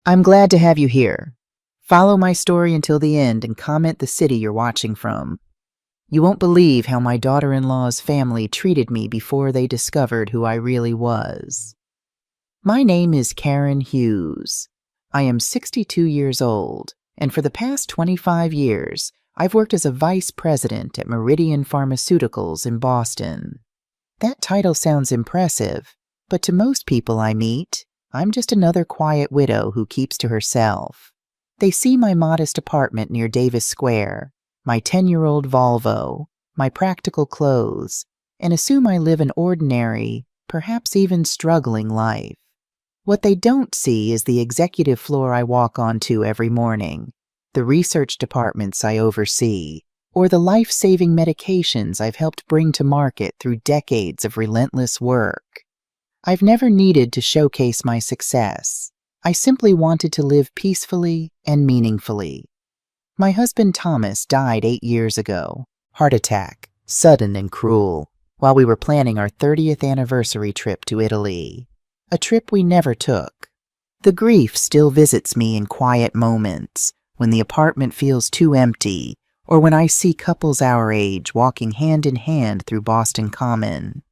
I'm glad to have you here. Follow my story until the end and comment the city you're watching from. You won't believe how my daughter-in-law's family treated me before they discovered who I really was. My name is Karen Hughes. I am 62 years old, and for the past 25 years, I've worked as a vice president at Meridian Pharmaceuticals in Boston. That title sounds impressive, but to most people I meet, I'm just another quiet widow who keeps to herself. They see my modest apartment near Davis Square, my 10-year-old Volvo, my practical clothes, and assume I live an ordinary, perhaps even struggling life. What they don't see is the executive floor I walk onto every morning, the research departments I oversee, or the life-saving medications I've helped bring to market through decades of relentless work. I've never needed to showcase my success. I simply wanted to live peacefully and meaningfully. My husband Thomas died 8 years ago. Heart attack, sudden and cruel, while we were planning our 30th anniversary trip to Italy. A trip we never took. The grief still visits me in quiet moments, when the apartment feels too empty, or when I see couples our age walking hand in hand through Boston Common.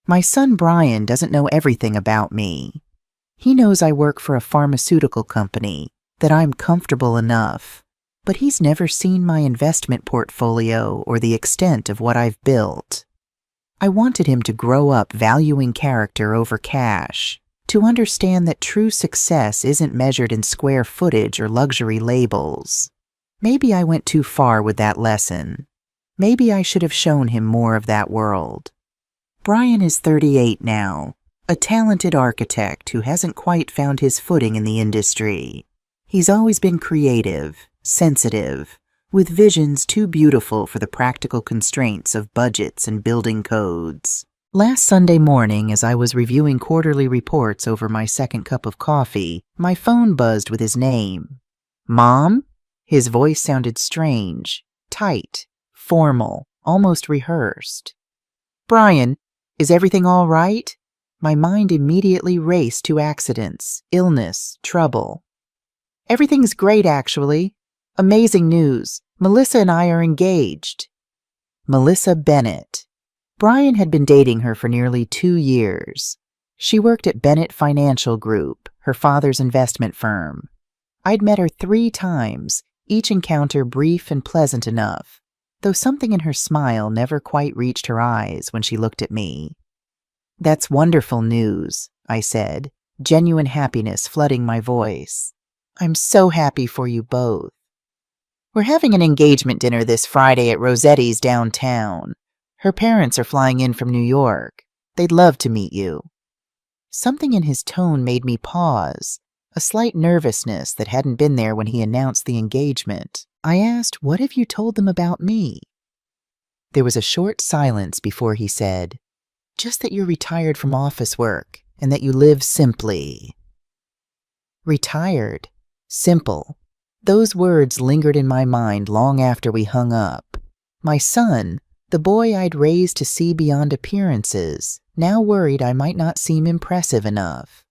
My son Brian doesn't know everything about me. He knows I work for a pharmaceutical company, that I'm comfortable enough, but he's never seen my investment portfolio or the extent of what I've built. I wanted him to grow up valuing character over cash, to understand that true success isn't measured in square footage or luxury labels. Maybe I went too far with that lesson. Maybe I should have shown him more of that world. Brian is 38 now, a talented architect who hasn't quite found his footing in the industry. He's always been creative, sensitive, with visions too beautiful for the practical constraints of budgets and building codes. Last Sunday morning, as I was reviewing quarterly reports over my second cup of coffee, my phone buzzed with his name. "Mom?" His voice sounded strange, tight, formal, almost rehearsed. "Brian, is everything all right?" My mind immediately raced to accidents, illness, trouble. "Everything's great, actually. Amazing news. Melissa and I are engaged." Melissa Bennett. Brian had been dating her for nearly 2 years. She worked at Bennett Financial Group, her father's investment firm. I'd met her 3 times, each encounter brief and pleasant enough, though something in her smile never quite reached her eyes when she looked at me. "That's wonderful news," I said, genuine happiness flooding my voice. "I'm so happy for you both." "We're having an engagement dinner this Friday at Rossetti's downtown. Her parents are flying in from New York. They'd love to meet you." Something in his tone made me pause, a slight nervousness that hadn't been there when he announced the engagement. I asked, "What have you told them about me?" There was a short silence before he said, "Just that you're retired from office work and that you live simply." Retired. Simple. Those words lingered in my mind long after we hung up. My son, the boy I'd raised to see beyond appearances, now worried I might not seem impressive enough.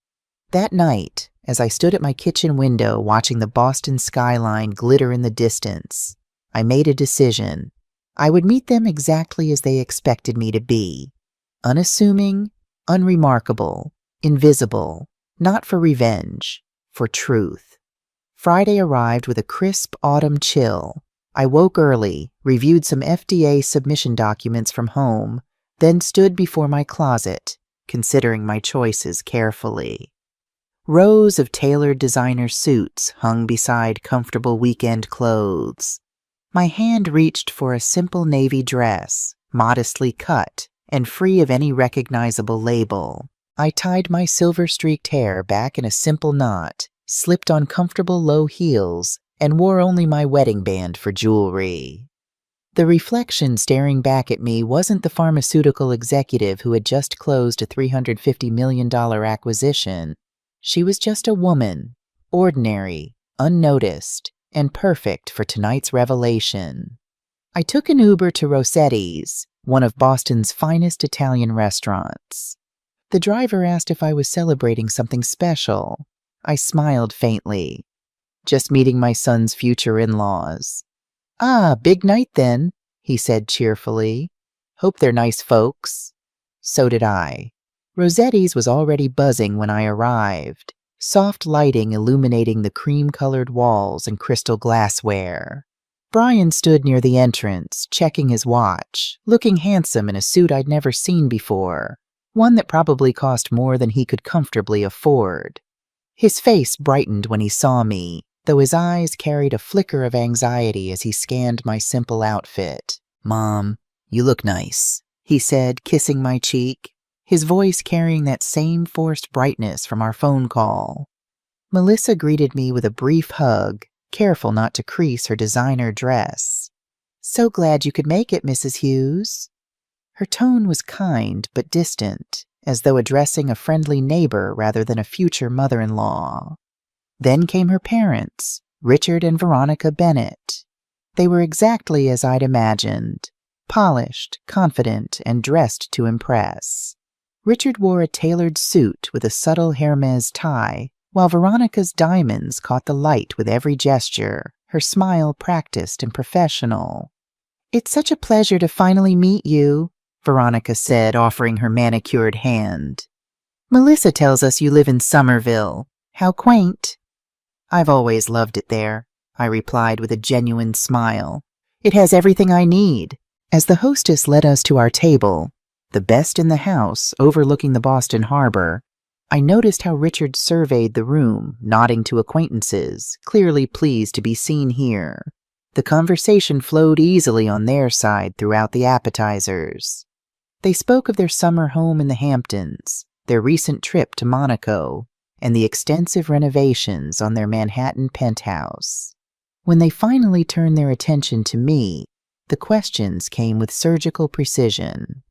That night, as I stood at my kitchen window watching the Boston skyline glitter in the distance, I made a decision. I would meet them exactly as they expected me to be. Unassuming, unremarkable, invisible, not for revenge, for truth. Friday arrived with a crisp autumn chill. I woke early, reviewed some FDA submission documents from home, then stood before my closet, considering my choices carefully. Rows of tailored designer suits hung beside comfortable weekend clothes. My hand reached for a simple navy dress, modestly cut and free of any recognizable label. I tied my silver-streaked hair back in a simple knot, slipped on comfortable low heels, and wore only my wedding band for jewelry. The reflection staring back at me wasn't the pharmaceutical executive who had just closed a $350 million acquisition. She was just a woman, ordinary, unnoticed, and perfect for tonight's revelation. I took an Uber to Rossetti's, one of Boston's finest Italian restaurants. The driver asked if I was celebrating something special. I smiled faintly. Just meeting my son's future in-laws. Ah, big night then, he said cheerfully. Hope they're nice folks. So did I. Rossetti's was already buzzing when I arrived, soft lighting illuminating the cream-colored walls and crystal glassware. Brian stood near the entrance, checking his watch, looking handsome in a suit I'd never seen before, one that probably cost more than he could comfortably afford. His face brightened when he saw me, though his eyes carried a flicker of anxiety as he scanned my simple outfit. "Mom, you look nice," he said, kissing my cheek, his voice carrying that same forced brightness from our phone call. Melissa greeted me with a brief hug, careful not to crease her designer dress. "So glad you could make it, Mrs. Hughes." Her tone was kind but distant, as though addressing a friendly neighbor rather than a future mother-in-law. Then came her parents, Richard and Veronica Bennett. They were exactly as I'd imagined, polished, confident, and dressed to impress. Richard wore a tailored suit with a subtle Hermes tie, while Veronica's diamonds caught the light with every gesture, her smile practiced and professional. "It's such a pleasure to finally meet you," Veronica said, offering her manicured hand. "Melissa tells us you live in Somerville. How quaint." "I've always loved it there," I replied with a genuine smile. "It has everything I need." As the hostess led us to our table, the best in the house overlooking the Boston Harbor, I noticed how Richard surveyed the room, nodding to acquaintances, clearly pleased to be seen here. The conversation flowed easily on their side throughout the appetizers. They spoke of their summer home in the Hamptons, their recent trip to Monaco, and the extensive renovations on their Manhattan penthouse. When they finally turned their attention to me, the questions came with surgical precision.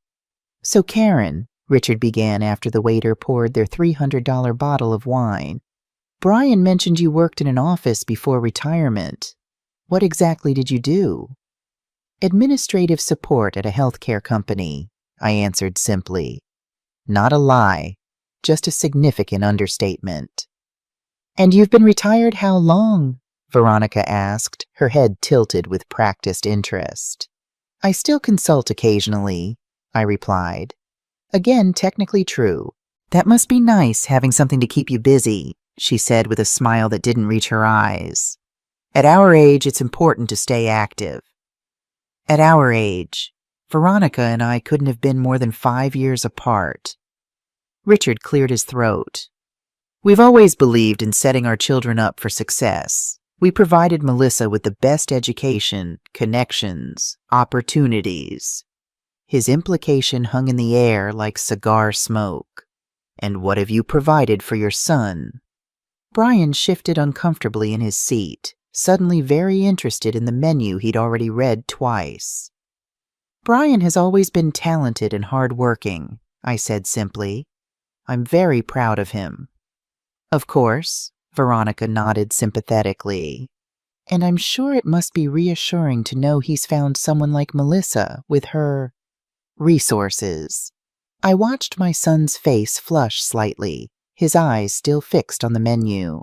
"So Karen," Richard began after the waiter poured their $300 bottle of wine, "Brian mentioned you worked in an office before retirement. What exactly did you do?" "Administrative support at a healthcare company," I answered simply. Not a lie, just a significant understatement. "And you've been retired how long?" Veronica asked, her head tilted with practiced interest. "I still consult occasionally," I replied. Again, technically true. "That must be nice, having something to keep you busy," she said with a smile that didn't reach her eyes. "At our age, it's important to stay active." At our age, Veronica and I couldn't have been more than 5 years apart. Richard cleared his throat. "We've always believed in setting our children up for success. We provided Melissa with the best education, connections, opportunities." His implication hung in the air like cigar smoke. "And what have you provided for your son?" Brian shifted uncomfortably in his seat, suddenly very interested in the menu he'd already read twice. "Brian has always been talented and hard-working," I said simply. "I'm very proud of him." "Of course," Veronica nodded sympathetically. "And I'm sure it must be reassuring to know he's found someone like Melissa with her resources." I watched my son's face flush slightly, his eyes still fixed on the menu.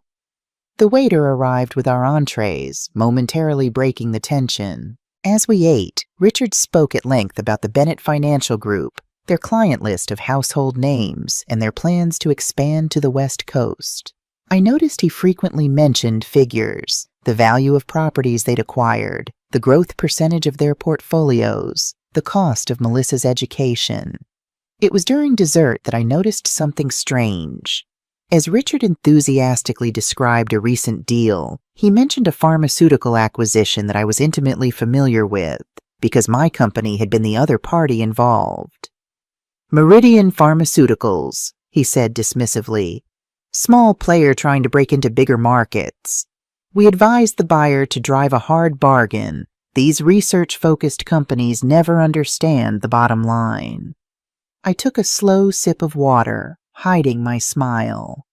The waiter arrived with our entrees, momentarily breaking the tension. As we ate, Richard spoke at length about the Bennett Financial Group, their client list of household names, and their plans to expand to the West Coast. I noticed he frequently mentioned figures, the value of properties they'd acquired, the growth percentage of their portfolios, the cost of Melissa's education. It was during dessert that I noticed something strange. As Richard enthusiastically described a recent deal, he mentioned a pharmaceutical acquisition that I was intimately familiar with, because my company had been the other party involved. "Meridian Pharmaceuticals," he said dismissively. "Small player trying to break into bigger markets. We advised the buyer to drive a hard bargain. These research-focused companies never understand the bottom line." I took a slow sip of water, hiding my smile.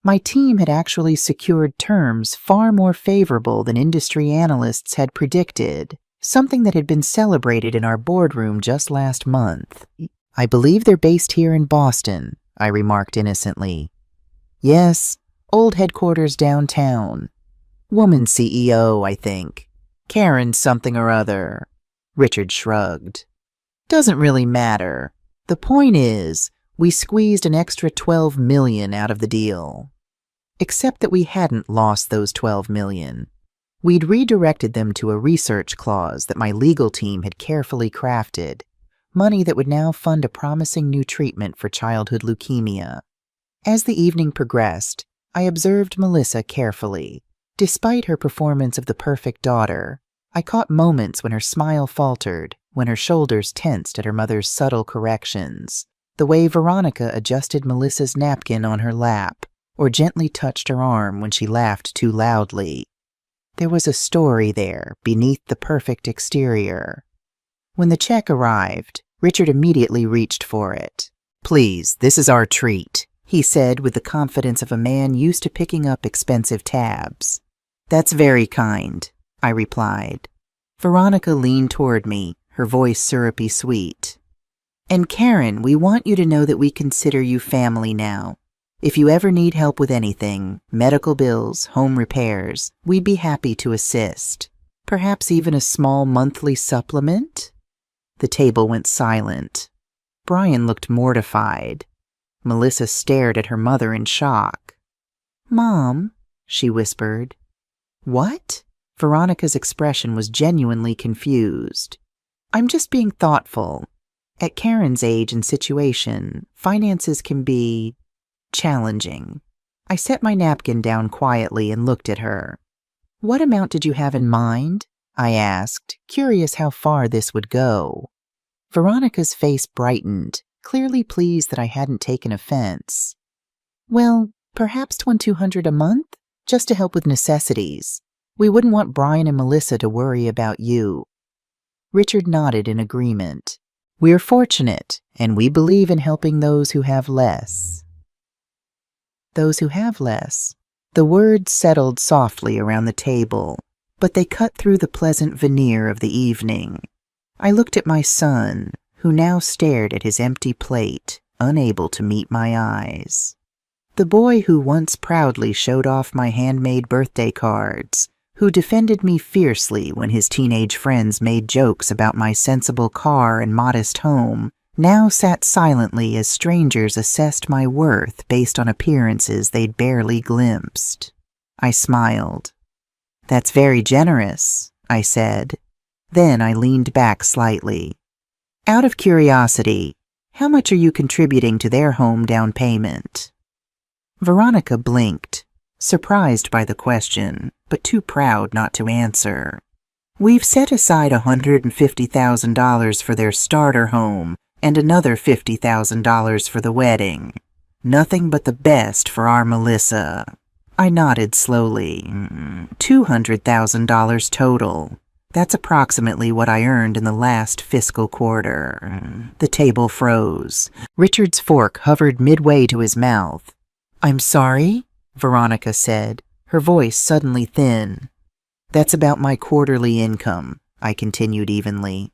My team had actually secured terms far more favorable than industry analysts had predicted, something that had been celebrated in our boardroom just last month. "I believe they're based here in Boston," I remarked innocently. "Yes, Old headquarters downtown. Woman CEO, I think. Karen something or other. Richard shrugged. Doesn't really matter. The point is, we squeezed an extra $12 million out of the deal. Except that we hadn't lost those $12 million. We'd redirected them to a research clause that my legal team had carefully crafted, money that would now fund a promising new treatment for childhood leukemia. As the evening progressed, I observed Melissa carefully. Despite her performance of the perfect daughter, I caught moments when her smile faltered, when her shoulders tensed at her mother's subtle corrections, the way Veronica adjusted Melissa's napkin on her lap, or gently touched her arm when she laughed too loudly. There was a story there, beneath the perfect exterior. When the check arrived, Richard immediately reached for it. "Please, this is our treat," he said with the confidence of a man used to picking up expensive tabs. "That's very kind," I replied. Veronica leaned toward me, her voice syrupy sweet. "And Karen, we want you to know that we consider you family now. If you ever need help with anything, medical bills, home repairs, we'd be happy to assist. Perhaps even a small monthly supplement?" The table went silent. Brian looked mortified. Melissa stared at her mother in shock. "Mom," she whispered. "What?" Veronica's expression was genuinely confused. "I'm just being thoughtful. At Karen's age and situation, finances can be challenging." I set my napkin down quietly and looked at her. "What amount did you have in mind?" I asked, curious how far this would go. Veronica's face brightened, clearly pleased that I hadn't taken offense. "Well, perhaps $200 a month, just to help with necessities. We wouldn't want Brian and Melissa to worry about you." Richard nodded in agreement. "We're fortunate, and we believe in helping those who have less." Those who have less. The words settled softly around the table, but they cut through the pleasant veneer of the evening. I looked at my son, who now stared at his empty plate, unable to meet my eyes. The boy who once proudly showed off my handmade birthday cards, who defended me fiercely when his teenage friends made jokes about my sensible car and modest home, now sat silently as strangers assessed my worth based on appearances they'd barely glimpsed. I smiled. "That's very generous," I said. Then I leaned back slightly. "Out of curiosity, how much are you contributing to their home down payment?" Veronica blinked, surprised by the question, but too proud not to answer. "We've set aside $150,000 for their starter home and another $50,000 for the wedding. Nothing but the best for our Melissa." I nodded slowly. $200,000 total. That's approximately what I earned in the last fiscal quarter. The table froze. Richard's fork hovered midway to his mouth. "I'm sorry?" Veronica said, her voice suddenly thin. "That's about my quarterly income," I continued evenly.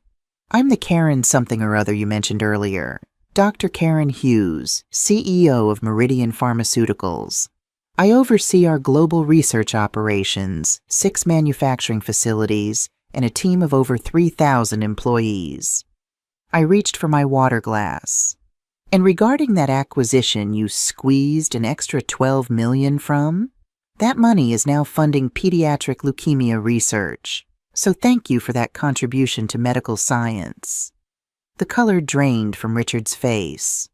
"I'm the Karen something or other you mentioned earlier. Dr. Karen Hughes, CEO of Meridian Pharmaceuticals. I oversee our global research operations, 6 manufacturing facilities, and a team of over 3,000 employees." I reached for my water glass. "And regarding that acquisition you squeezed an extra $12 million from, that money is now funding pediatric leukemia research. So thank you for that contribution to medical science." The color drained from Richard's face.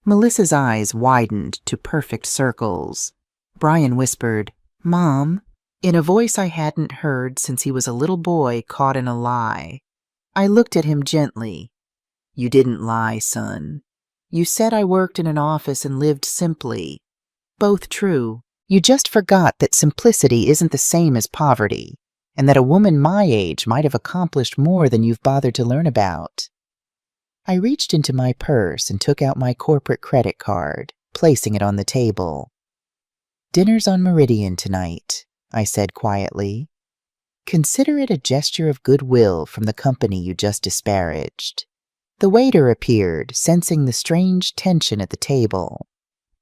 Melissa's eyes widened to perfect circles. Brian whispered, "Mom," in a voice I hadn't heard since he was a little boy caught in a lie. I looked at him gently. "You didn't lie, son. You said I worked in an office and lived simply. Both true. You just forgot that simplicity isn't the same as poverty, and that a woman my age might have accomplished more than you've bothered to learn about." I reached into my purse and took out my corporate credit card, placing it on the table. "Dinner's on Meridian tonight," I said quietly. "Consider it a gesture of goodwill from the company you just disparaged." The waiter appeared, sensing the strange tension at the table.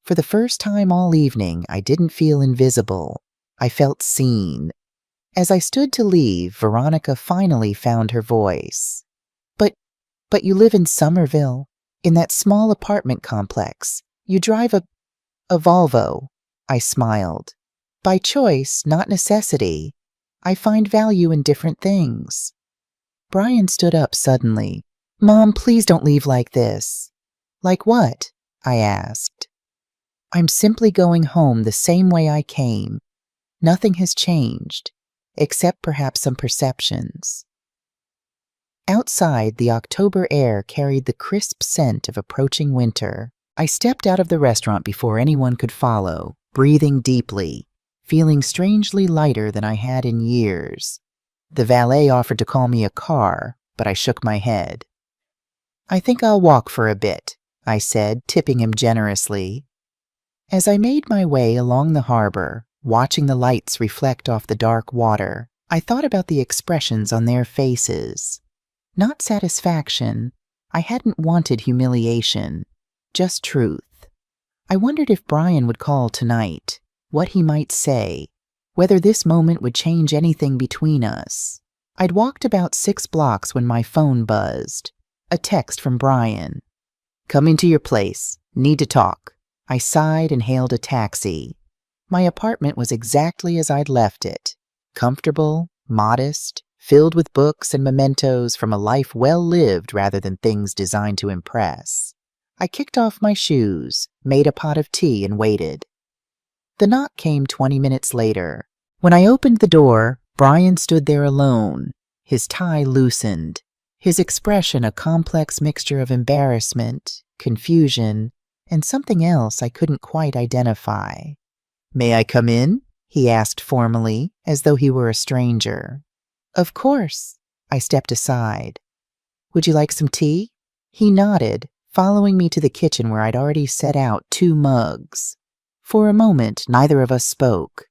For the first time all evening, I didn't feel invisible. I felt seen. As I stood to leave, Veronica finally found her voice. But you live in Somerville, in that small apartment complex. You drive a Volvo. I smiled. By choice, not necessity. I find value in different things. Brian stood up suddenly. Mom, please don't leave like this. Like what? I asked. I'm simply going home the same way I came. Nothing has changed, except perhaps some perceptions. Outside, the October air carried the crisp scent of approaching winter. I stepped out of the restaurant before anyone could follow, breathing deeply, feeling strangely lighter than I had in years. The valet offered to call me a car, but I shook my head. I think I'll walk for a bit, I said, tipping him generously. As I made my way along the harbor, watching the lights reflect off the dark water, I thought about the expressions on their faces. Not satisfaction. I hadn't wanted humiliation, just truth. I wondered if Brian would call tonight, what he might say, whether this moment would change anything between us. I'd walked about 6 blocks when my phone buzzed. A text from Brian. Coming to your place. Need to talk. I sighed and hailed a taxi. My apartment was exactly as I'd left it. Comfortable, modest, filled with books and mementos from a life well lived rather than things designed to impress. I kicked off my shoes, made a pot of tea, and waited. The knock came 20 minutes later. When I opened the door, Brian stood there alone, his tie loosened, his expression a complex mixture of embarrassment, confusion, and something else I couldn't quite identify. May I come in? He asked formally, as though he were a stranger. Of course. I stepped aside. Would you like some tea? He nodded, following me to the kitchen where I'd already set out 2 mugs. For a moment, neither of us spoke.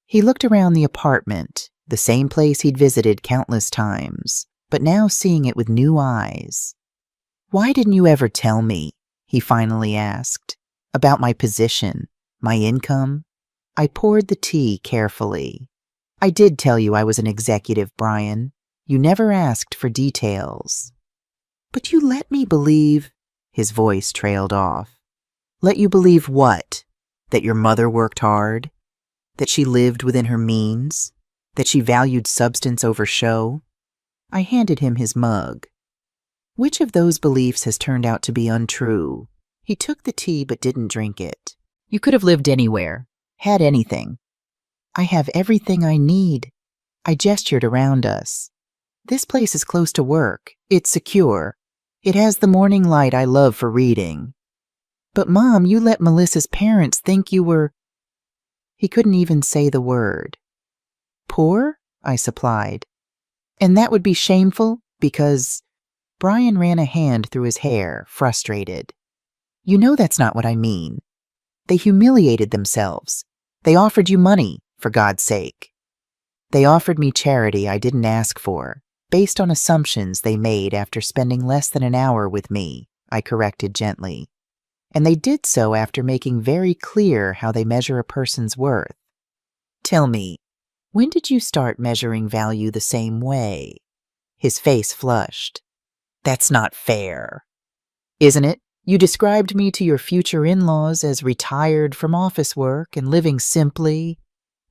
He looked around the apartment, the same place he'd visited countless times, but now seeing it with new eyes. Why didn't you ever tell me? He finally asked. About my position, my income? I poured the tea carefully. I did tell you I was an executive, Brian. You never asked for details. But you let me believe... His voice trailed off. Let you believe what? That your mother worked hard? That she lived within her means? That she valued substance over show? I handed him his mug. Which of those beliefs has turned out to be untrue? He took the tea but didn't drink it. You could have lived anywhere, had anything. I have everything I need. I gestured around us. This place is close to work. It's secure. It has the morning light I love for reading. But Mom, you let Melissa's parents think you were... He couldn't even say the word. Poor? I supplied. And that would be shameful because... Brian ran a hand through his hair, frustrated. You know that's not what I mean. They humiliated themselves. They offered you money, for God's sake. They offered me charity I didn't ask for, based on assumptions they made after spending less than an hour with me, I corrected gently. And they did so after making very clear how they measure a person's worth. Tell me, when did you start measuring value the same way? His face flushed. That's not fair. Isn't it? You described me to your future in-laws as retired from office work and living simply,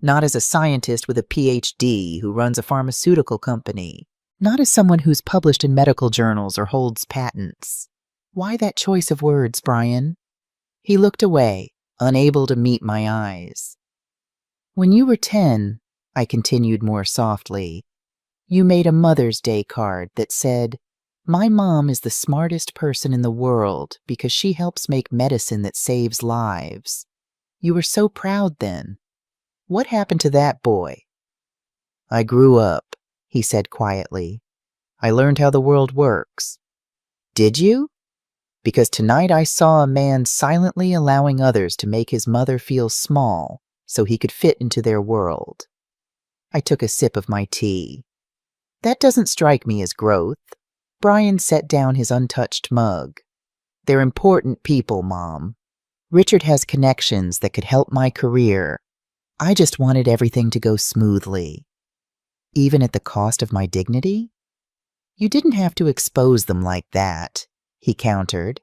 not as a scientist with a PhD who runs a pharmaceutical company, not as someone who's published in medical journals or holds patents. Why that choice of words, Brian? He looked away, unable to meet my eyes. When you were 10, I continued more softly, you made a Mother's Day card that said, my mom is the smartest person in the world because she helps make medicine that saves lives. You were so proud then. What happened to that boy? I grew up, he said quietly. I learned how the world works. Did you? Because tonight I saw a man silently allowing others to make his mother feel small so he could fit into their world. I took a sip of my tea. That doesn't strike me as growth. Brian set down his untouched mug. They're important people, Mom. Richard has connections that could help my career. I just wanted everything to go smoothly. Even at the cost of my dignity? You didn't have to expose them like that, he countered.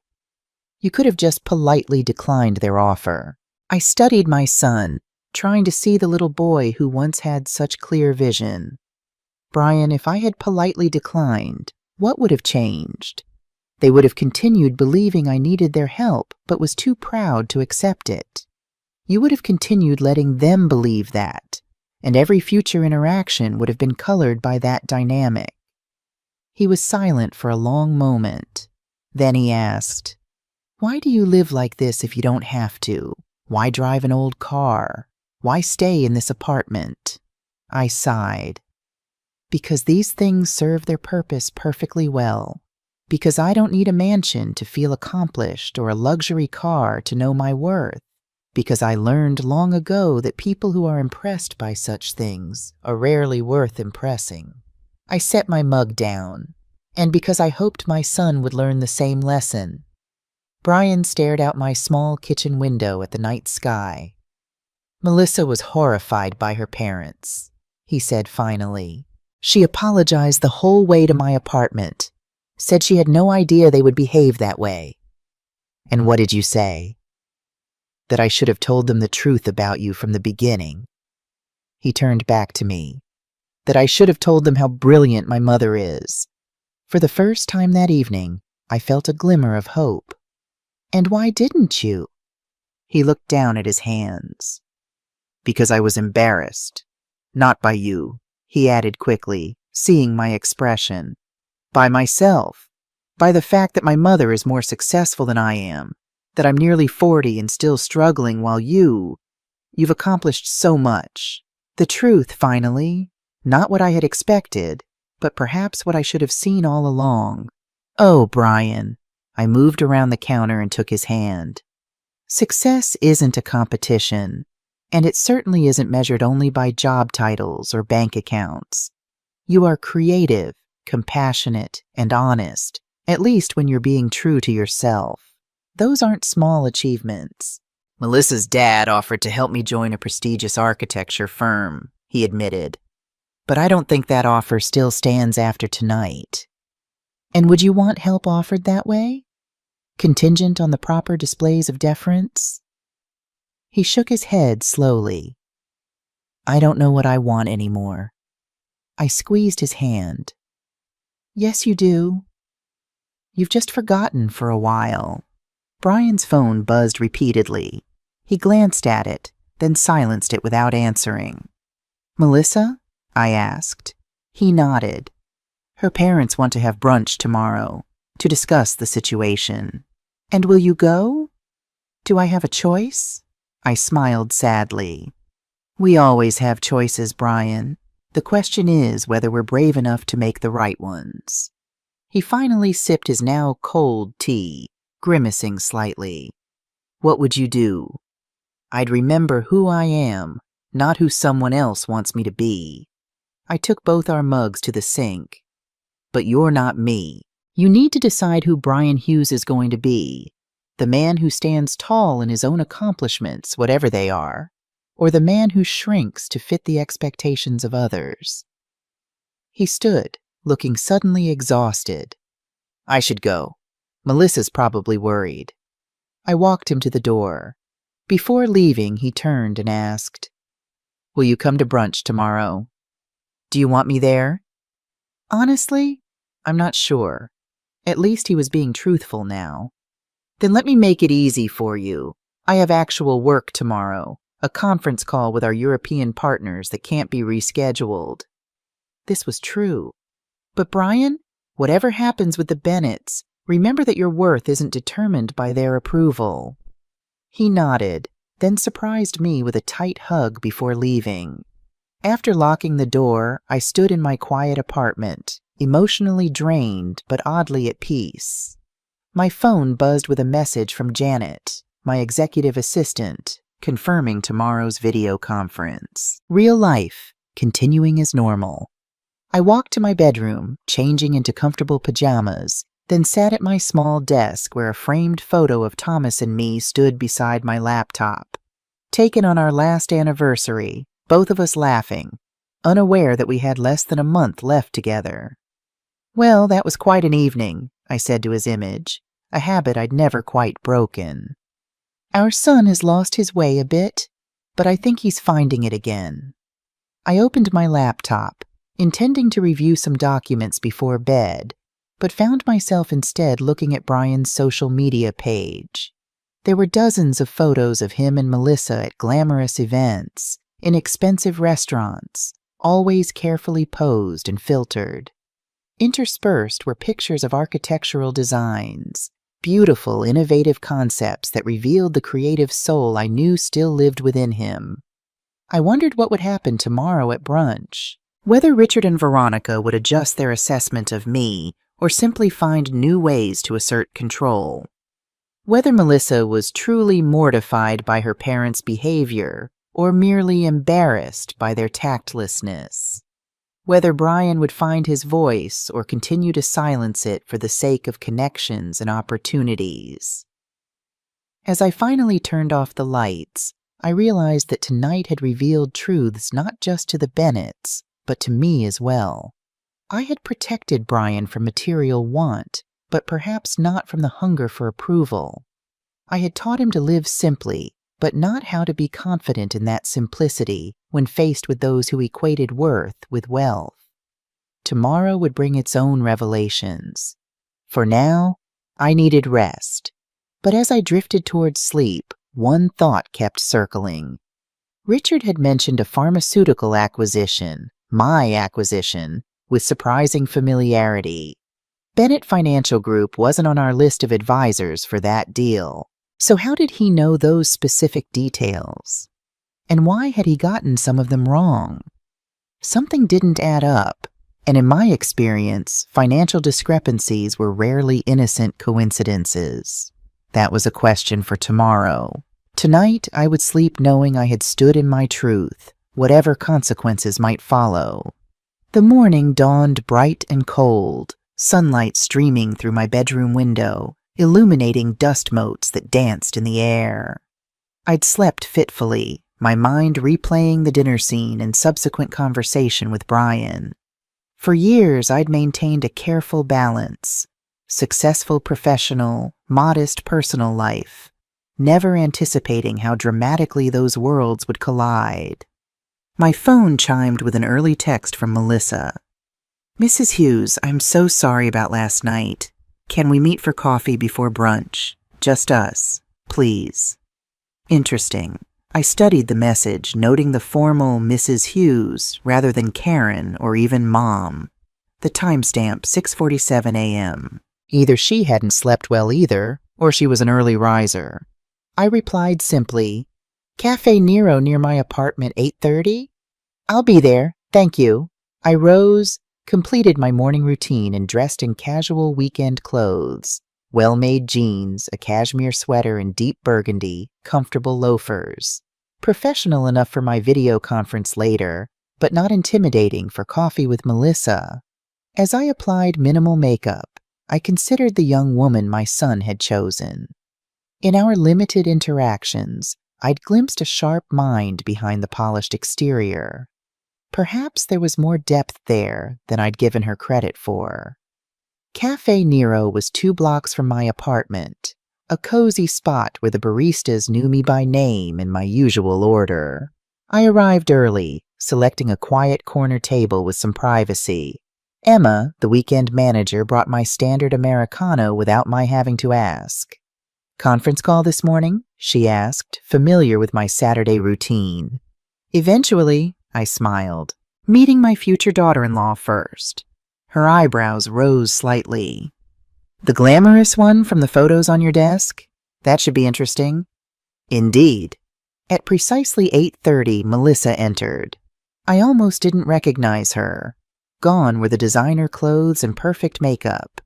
You could have just politely declined their offer. I studied my son, trying to see the little boy who once had such clear vision. Brian, if I had politely declined, what would have changed? They would have continued believing I needed their help, but was too proud to accept it. You would have continued letting them believe that, and every future interaction would have been colored by that dynamic. He was silent for a long moment. Then he asked, "Why do you live like this if you don't have to? Why drive an old car? Why stay in this apartment?" I sighed. Because these things serve their purpose perfectly well. Because I don't need a mansion to feel accomplished or a luxury car to know my worth. Because I learned long ago that people who are impressed by such things are rarely worth impressing. I set my mug down, and because I hoped my son would learn the same lesson. Brian stared out my small kitchen window at the night sky. Melissa was horrified by her parents, he said finally. She apologized the whole way to my apartment, said she had no idea they would behave that way. And what did you say? That I should have told them the truth about you from the beginning. He turned back to me. That I should have told them how brilliant my mother is. For the first time that evening, I felt a glimmer of hope. And why didn't you? He looked down at his hands. Because I was embarrassed. Not by you, he added quickly, seeing my expression. By myself. By the fact that my mother is more successful than I am. That I'm nearly 40 and still struggling while you've accomplished so much. The truth, finally. Not what I had expected, but perhaps what I should have seen all along. Oh, Brian. I moved around the counter and took his hand. Success isn't a competition, and it certainly isn't measured only by job titles or bank accounts. You are creative, compassionate, and honest, at least when you're being true to yourself. Those aren't small achievements. Melissa's dad offered to help me join a prestigious architecture firm, he admitted. But I don't think that offer still stands after tonight. And would you want help offered that way? Contingent on the proper displays of deference? He shook his head slowly. I don't know what I want anymore. I squeezed his hand. Yes, you do. You've just forgotten for a while. Brian's phone buzzed repeatedly. He glanced at it, then silenced it without answering. Melissa? I asked. He nodded. Her parents want to have brunch tomorrow to discuss the situation. And will you go? Do I have a choice? I smiled sadly. We always have choices, Brian. The question is whether we're brave enough to make the right ones. He finally sipped his now cold tea, grimacing slightly. What would you do? I'd remember who I am, not who someone else wants me to be. I took both our mugs to the sink. But you're not me. You need to decide who Brian Hughes is going to be. The man who stands tall in his own accomplishments, whatever they are, or the man who shrinks to fit the expectations of others. He stood, looking suddenly exhausted. I should go. Melissa's probably worried. I walked him to the door. Before leaving, he turned and asked, Will you come to brunch tomorrow? Do you want me there? Honestly, I'm not sure. At least he was being truthful now. Then let me make it easy for you. I have actual work tomorrow, a conference call with our European partners that can't be rescheduled. This was true. But Brian, whatever happens with the Bennetts, remember that your worth isn't determined by their approval. He nodded, then surprised me with a tight hug before leaving. After locking the door, I stood in my quiet apartment, emotionally drained but oddly at peace. My phone buzzed with a message from Janet, my executive assistant, confirming tomorrow's video conference. Real life, continuing as normal. I walked to my bedroom, changing into comfortable pajamas, then sat at my small desk where a framed photo of Thomas and me stood beside my laptop. Taken on our last anniversary, both of us laughing, unaware that we had less than a month left together. "Well, that was quite an evening," I said to his image, a habit I'd never quite broken. "Our son has lost his way a bit, but I think he's finding it again." I opened my laptop, intending to review some documents before bed, but found myself instead looking at Brian's social media page. There were dozens of photos of him and Melissa at glamorous events, in expensive restaurants, always carefully posed and filtered. Interspersed were pictures of architectural designs, beautiful, innovative concepts that revealed the creative soul I knew still lived within him. I wondered what would happen tomorrow at brunch, whether Richard and Veronica would adjust their assessment of me or simply find new ways to assert control. Whether Melissa was truly mortified by her parents' behavior or merely embarrassed by their tactlessness. Whether Brian would find his voice or continue to silence it for the sake of connections and opportunities. As I finally turned off the lights, I realized that tonight had revealed truths not just to the Bennetts, but to me as well. I had protected Brian from material want, but perhaps not from the hunger for approval. I had taught him to live simply, but not how to be confident in that simplicity when faced with those who equated worth with wealth. Tomorrow would bring its own revelations. For now, I needed rest. But as I drifted towards sleep, one thought kept circling. Richard had mentioned a pharmaceutical acquisition, my acquisition, with surprising familiarity. Bennett Financial Group wasn't on our list of advisors for that deal. So how did he know those specific details? And why had he gotten some of them wrong? Something didn't add up, and in my experience, financial discrepancies were rarely innocent coincidences. That was a question for tomorrow. Tonight, I would sleep knowing I had stood in my truth, whatever consequences might follow. The morning dawned bright and cold, sunlight streaming through my bedroom window, illuminating dust motes that danced in the air. I'd slept fitfully, my mind replaying the dinner scene and subsequent conversation with Brian. For years, I'd maintained a careful balance, successful professional, modest personal life, never anticipating how dramatically those worlds would collide. My phone chimed with an early text from Melissa. "Mrs. Hughes, I'm so sorry about last night. Can we meet for coffee before brunch? Just us, please." Interesting. I studied the message, noting the formal Mrs. Hughes rather than Karen or even Mom. The timestamp, 6:47 a.m. Either she hadn't slept well either, or she was an early riser. I replied simply, "Cafe Nero near my apartment, 8:30? I'll be there, thank you." I rose, completed my morning routine, and dressed in casual weekend clothes. Well-made jeans, a cashmere sweater in deep burgundy, comfortable loafers. Professional enough for my video conference later, but not intimidating for coffee with Melissa. As I applied minimal makeup, I considered the young woman my son had chosen. In our limited interactions, I'd glimpsed a sharp mind behind the polished exterior. Perhaps there was more depth there than I'd given her credit for. Cafe Nero was 2 blocks from my apartment, a cozy spot where the baristas knew me by name in my usual order. I arrived early, selecting a quiet corner table with some privacy. Emma, the weekend manager, brought my standard Americano without my having to ask. "Conference call this morning?" she asked, familiar with my Saturday routine. "Eventually," I smiled, "meeting my future daughter-in-law first." Her eyebrows rose slightly. "The glamorous one from the photos on your desk? That should be interesting." Indeed. At precisely 8:30, Melissa entered. I almost didn't recognize her. Gone were the designer clothes and perfect makeup.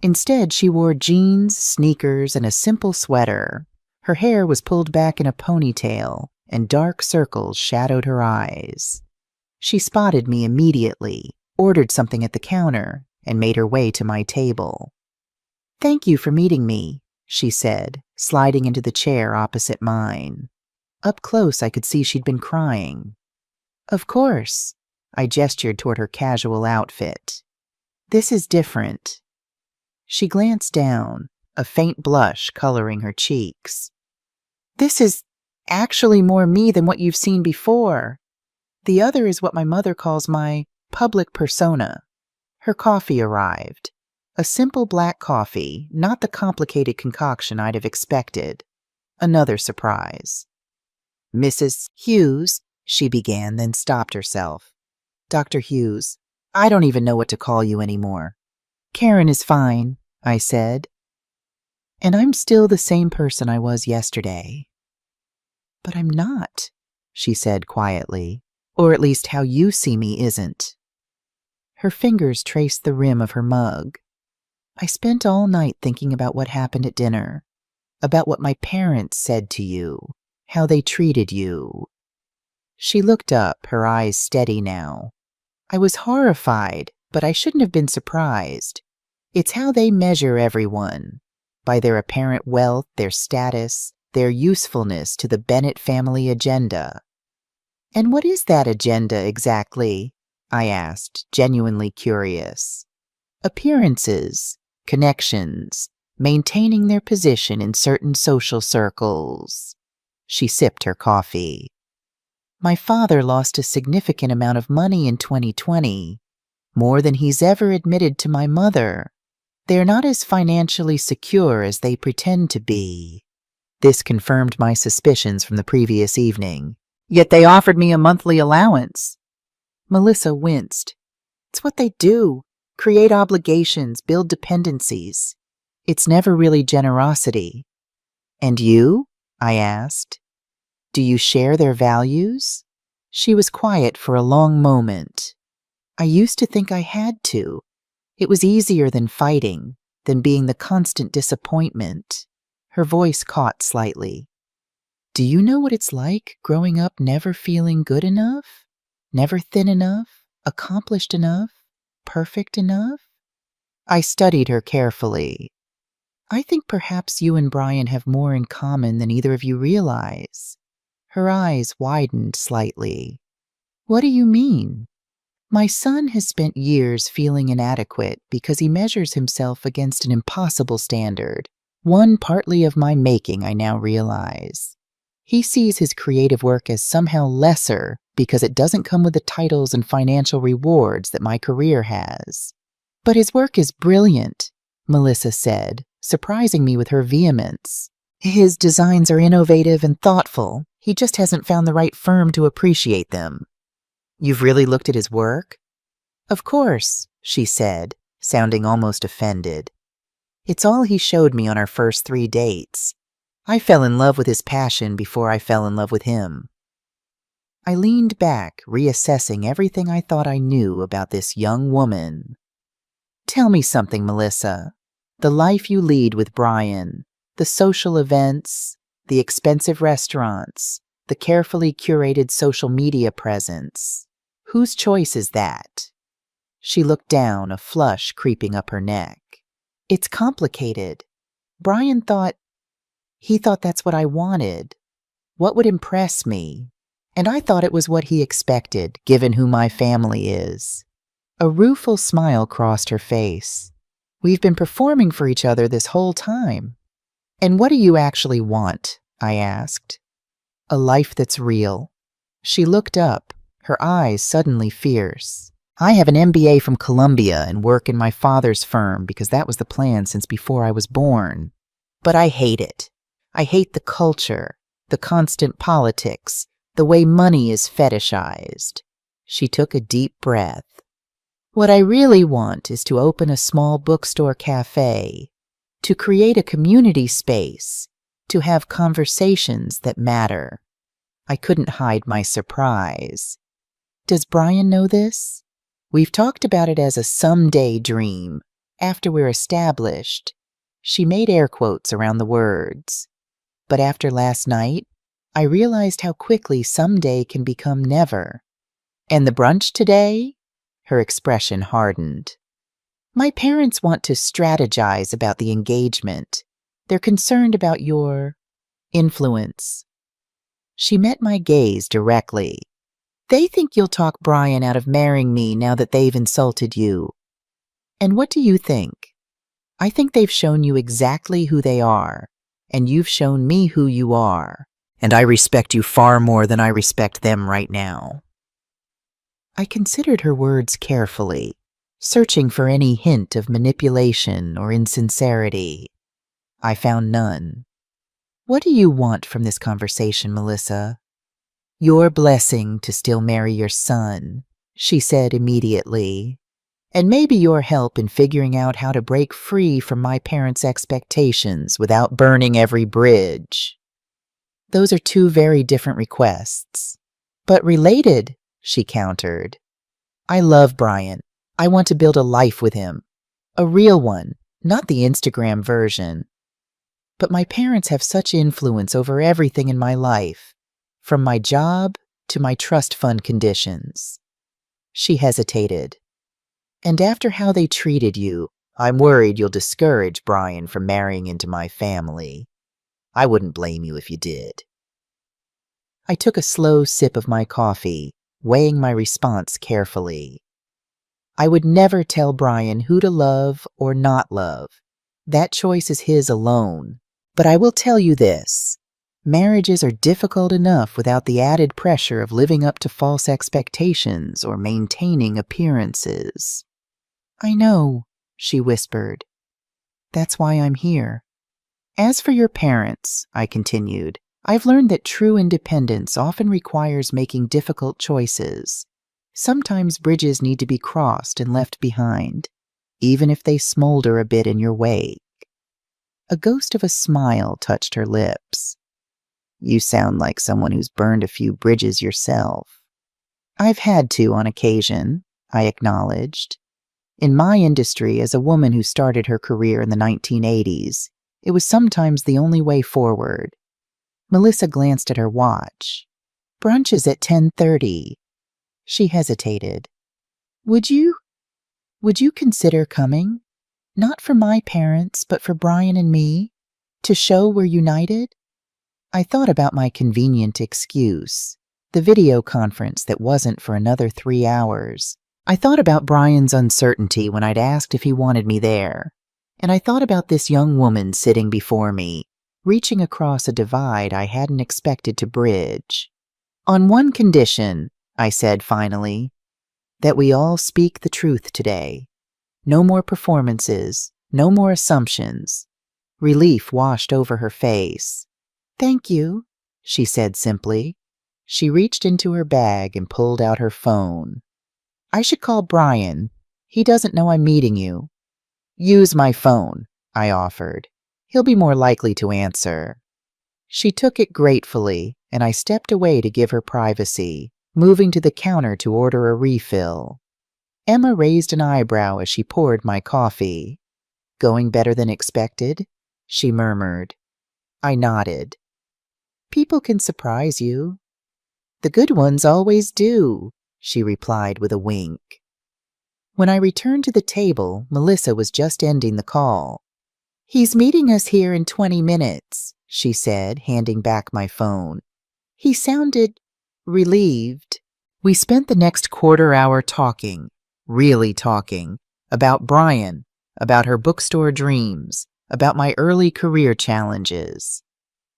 Instead, she wore jeans, sneakers, and a simple sweater. Her hair was pulled back in a ponytail, and dark circles shadowed her eyes. She spotted me immediately, ordered something at the counter, and made her way to my table. Thank you for meeting me, she said, sliding into the chair opposite mine. Up close, I could see she'd been crying. Of course, I gestured toward her casual outfit. This is different. She glanced down, a faint blush coloring her cheeks. This is actually more me than what you've seen before. The other is what my mother calls my public persona. Her coffee arrived. A simple black coffee, not the complicated concoction I'd have expected. Another surprise. Mrs. Hughes, she began, then stopped herself. Dr. Hughes, I don't even know what to call you anymore. Karen is fine, I said. And I'm still the same person I was yesterday. But I'm not, she said quietly, or at least how you see me isn't. Her fingers traced the rim of her mug. I spent all night thinking about what happened at dinner, about what my parents said to you, how they treated you. She looked up, her eyes steady now. I was horrified, but I shouldn't have been surprised. It's how they measure everyone, by their apparent wealth, their status, their usefulness to the Bennett family agenda. And what is that agenda exactly? I asked, genuinely curious. Appearances, connections, maintaining their position in certain social circles. She sipped her coffee. My father lost a significant amount of money in 2020, more than he's ever admitted to my mother. They're not as financially secure as they pretend to be. This confirmed my suspicions from the previous evening. Yet they offered me a monthly allowance. Melissa winced. It's what they do. Create obligations, build dependencies. It's never really generosity. And you? I asked. Do you share their values? She was quiet for a long moment. I used to think I had to. It was easier than fighting, than being the constant disappointment. Her voice caught slightly. Do you know what it's like growing up never feeling good enough? Never thin enough? Accomplished enough? Perfect enough? I studied her carefully. I think perhaps you and Brian have more in common than either of you realize. Her eyes widened slightly. What do you mean? My son has spent years feeling inadequate because he measures himself against an impossible standard, one partly of my making, I now realize. He sees his creative work as somehow lesser because it doesn't come with the titles and financial rewards that my career has. But his work is brilliant, Melissa said, surprising me with her vehemence. His designs are innovative and thoughtful. He just hasn't found the right firm to appreciate them. You've really looked at his work? Of course, she said, sounding almost offended. It's all he showed me on our first 3 dates. I fell in love with his passion before I fell in love with him. I leaned back, reassessing everything I thought I knew about this young woman. Tell me something, Melissa. The life you lead with Brian, the social events, the expensive restaurants, the carefully curated social media presence. Whose choice is that? She looked down, a flush creeping up her neck. It's complicated. Brian thought that's what I wanted, what would impress me, and I thought it was what he expected, given who my family is. A rueful smile crossed her face. We've been performing for each other this whole time. And what do you actually want? I asked. A life that's real. She looked up, her eyes suddenly fierce. I have an MBA from Columbia and work in my father's firm because that was the plan since before I was born. But I hate it. I hate the culture, the constant politics, the way money is fetishized. She took a deep breath. What I really want is to open a small bookstore cafe, to create a community space, to have conversations that matter. I couldn't hide my surprise. Does Brian know this? We've talked about it as a someday dream, after we're established. She made air quotes around the words. But after last night, I realized how quickly someday can become never. And the brunch today? Her expression hardened. My parents want to strategize about the engagement. They're concerned about your influence. She met my gaze directly. They think you'll talk Brian out of marrying me now that they've insulted you. And what do you think? I think they've shown you exactly who they are, and you've shown me who you are, and I respect you far more than I respect them right now. I considered her words carefully, searching for any hint of manipulation or insincerity. I found none. What do you want from this conversation, Melissa? Your blessing to still marry your son, she said immediately, and maybe your help in figuring out how to break free from my parents' expectations without burning every bridge. Those are two very different requests, but related, she countered. I love Brian. I want to build a life with him. A real one, not the Instagram version. But my parents have such influence over everything in my life, from my job to my trust fund conditions. She hesitated. And after how they treated you, I'm worried you'll discourage Brian from marrying into my family. I wouldn't blame you if you did. I took a slow sip of my coffee, weighing my response carefully. I would never tell Brian who to love or not love. That choice is his alone. But I will tell you this. Marriages are difficult enough without the added pressure of living up to false expectations or maintaining appearances. I know, she whispered. That's why I'm here. As for your parents, I continued, I've learned that true independence often requires making difficult choices. Sometimes bridges need to be crossed and left behind, even if they smolder a bit in your wake. A ghost of a smile touched her lips. You sound like someone who's burned a few bridges yourself. I've had to on occasion, I acknowledged. In my industry, as a woman who started her career in the 1980s, it was sometimes the only way forward. Melissa glanced at her watch. Brunch is at 10:30. She hesitated. Would you consider coming? Not for my parents, but for Brian and me? To show we're united? I thought about my convenient excuse, the video conference that wasn't for another 3 hours. I thought about Brian's uncertainty when I'd asked if he wanted me there. And I thought about this young woman sitting before me, reaching across a divide I hadn't expected to bridge. On one condition, I said finally, that we all speak the truth today. No more performances, no more assumptions. Relief washed over her face. Thank you, she said simply. She reached into her bag and pulled out her phone. I should call Brian. He doesn't know I'm meeting you. Use my phone, I offered. He'll be more likely to answer. She took it gratefully, and I stepped away to give her privacy, moving to the counter to order a refill. Emma raised an eyebrow as she poured my coffee. Going better than expected? She murmured. I nodded. People can surprise you. The good ones always do, she replied with a wink. When I returned to the table, Melissa was just ending the call. He's meeting us here in 20 minutes, she said, handing back my phone. He sounded relieved. We spent the next quarter-hour talking, really talking, about Brian, about her bookstore dreams, about my early career challenges.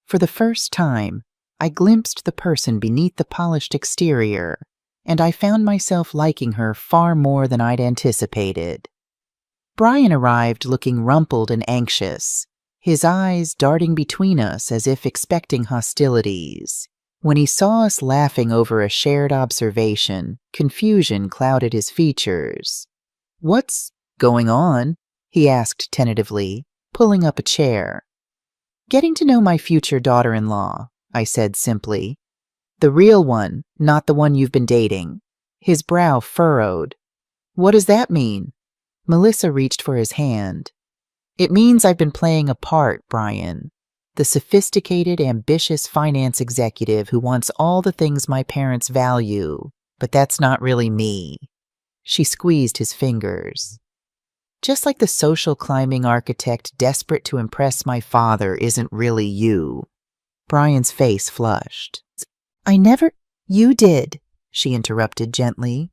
For the first time, I glimpsed the person beneath the polished exterior, and I found myself liking her far more than I'd anticipated. Brian arrived looking rumpled and anxious, his eyes darting between us as if expecting hostilities. When he saw us laughing over a shared observation, confusion clouded his features. What's going on? He asked tentatively, pulling up a chair. Getting to know my future daughter-in-law, I said simply. The real one, not the one you've been dating. His brow furrowed. What does that mean? Melissa reached for his hand. It means I've been playing a part, Brian. The sophisticated, ambitious finance executive who wants all the things my parents value, but that's not really me. She squeezed his fingers. Just like the social climbing architect desperate to impress my father isn't really you. Brian's face flushed. I never— You did, she interrupted gently.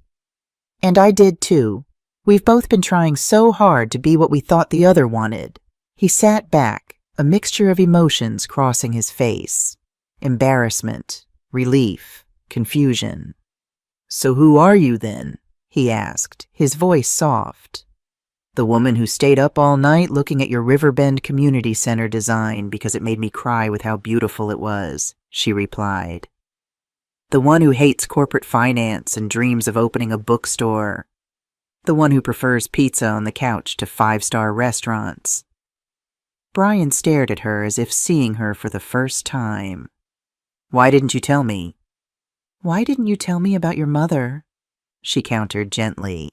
And I did too. We've both been trying so hard to be what we thought the other wanted. He sat back, a mixture of emotions crossing his face. Embarrassment, relief, confusion. So who are you then? He asked, his voice soft. The woman who stayed up all night looking at your Riverbend Community Center design because it made me cry with how beautiful it was, she replied. The one who hates corporate finance and dreams of opening a bookstore. The one who prefers pizza on the couch to 5-star restaurants. Brian stared at her as if seeing her for the first time. Why didn't you tell me? Why didn't you tell me about your mother? She countered gently.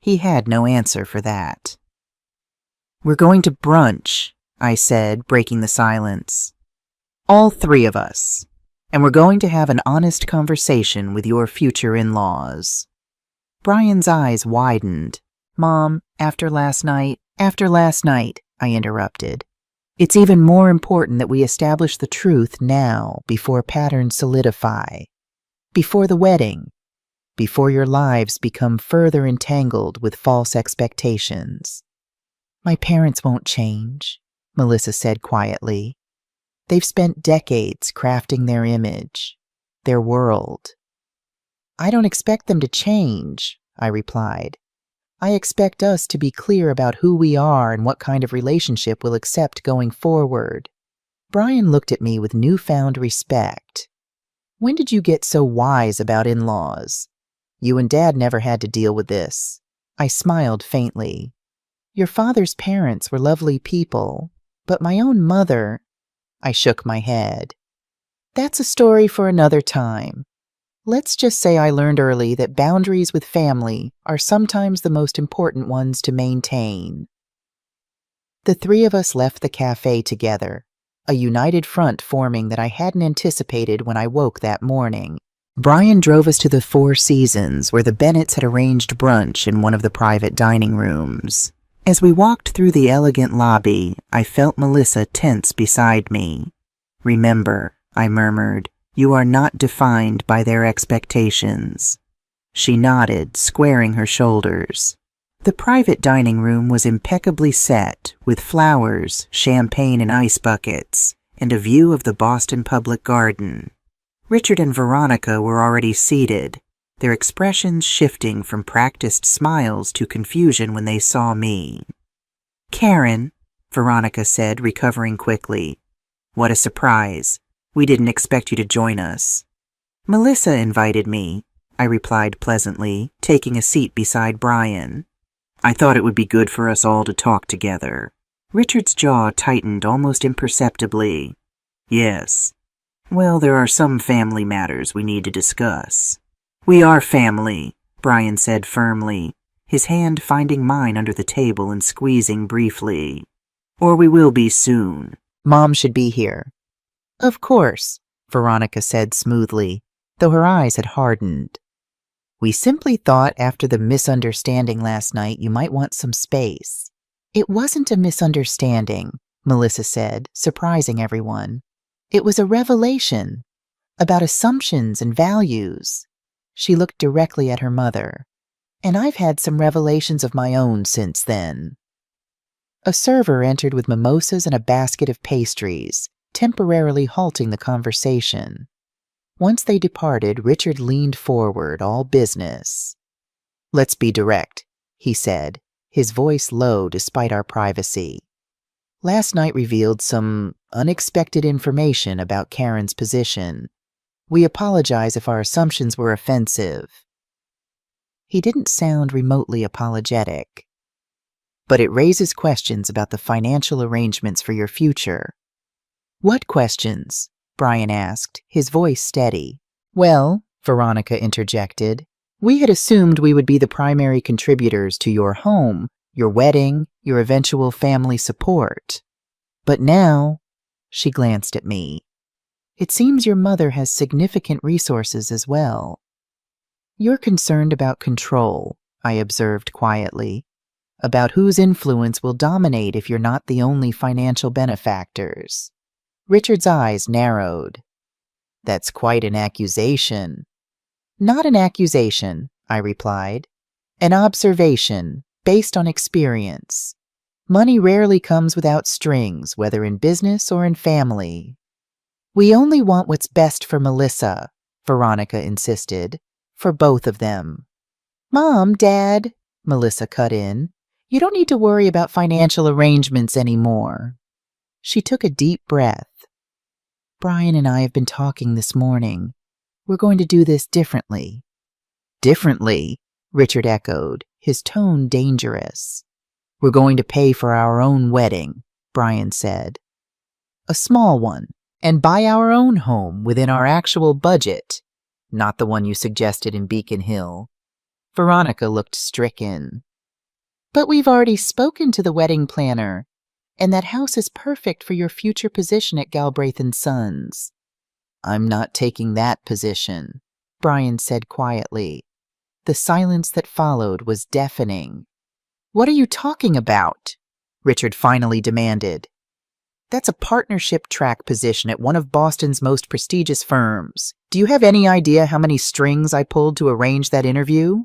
He had no answer for that. We're going to brunch, I said, breaking the silence. All three of us. And we're going to have an honest conversation with your future in-laws. Brian's eyes widened. Mom, after last night, I interrupted. It's even more important that we establish the truth now before patterns solidify. Before the wedding. Before your lives become further entangled with false expectations. My parents won't change, Melissa said quietly. They've spent decades crafting their image, their world. I don't expect them to change, I replied. I expect us to be clear about who we are and what kind of relationship we'll accept going forward. Brian looked at me with newfound respect. When did you get so wise about in-laws? You and Dad never had to deal with this. I smiled faintly. Your father's parents were lovely people, but my own mother— I shook my head. That's a story for another time. Let's just say I learned early that boundaries with family are sometimes the most important ones to maintain. The three of us left the cafe together, a united front forming that I hadn't anticipated when I woke that morning. Brian drove us to the Four Seasons, where the Bennetts had arranged brunch in one of the private dining rooms. As we walked through the elegant lobby, I felt Melissa tense beside me. Remember, I murmured, you are not defined by their expectations. She nodded, squaring her shoulders. The private dining room was impeccably set, with flowers, champagne in ice buckets, and a view of the Boston Public Garden. Richard and Veronica were already seated, their expressions shifting from practiced smiles to confusion when they saw me. Karen, Veronica said, recovering quickly. What a surprise. We didn't expect you to join us. Melissa invited me, I replied pleasantly, taking a seat beside Brian. I thought it would be good for us all to talk together. Richard's jaw tightened almost imperceptibly. Yes. Well, there are some family matters we need to discuss. We are family, Brian said firmly, his hand finding mine under the table and squeezing briefly. Or we will be soon. Mom should be here. Of course, Veronica said smoothly, though her eyes had hardened. We simply thought after the misunderstanding last night you might want some space. It wasn't a misunderstanding, Melissa said, surprising everyone. It was a revelation about assumptions and values. She looked directly at her mother. And I've had some revelations of my own since then. A server entered with mimosas and a basket of pastries, temporarily halting the conversation. Once they departed, Richard leaned forward, all business. Let's be direct, he said, his voice low despite our privacy. Last night revealed some unexpected information about Karen's position. We apologize if our assumptions were offensive. He didn't sound remotely apologetic. But it raises questions about the financial arrangements for your future. What questions? Brian asked, his voice steady. Well, Veronica interjected, we had assumed we would be the primary contributors to your home, your wedding, your eventual family support. But now, she glanced at me. It seems your mother has significant resources as well. You're concerned about control, I observed quietly. about whose influence will dominate if you're not the only financial benefactors. Richard's eyes narrowed. That's quite an accusation. Not an accusation, I replied. An observation based on experience. Money rarely comes without strings, whether in business or in family. We only want what's best for Melissa, Veronica insisted, for both of them. Mom, Dad, Melissa cut in, you don't need to worry about financial arrangements anymore. She took a deep breath. Brian and I have been talking this morning. We're going to do this differently. Differently, Richard echoed, his tone dangerous. We're going to pay for our own wedding, Brian said. A small one, and buy our own home within our actual budget, not the one you suggested in Beacon Hill. Veronica looked stricken. But we've already spoken to the wedding planner, and that house is perfect for your future position at Galbraith & Sons. I'm not taking that position, Brian said quietly. The silence that followed was deafening. What are you talking about? Richard finally demanded. That's a partnership track position at one of Boston's most prestigious firms. Do you have any idea how many strings I pulled to arrange that interview?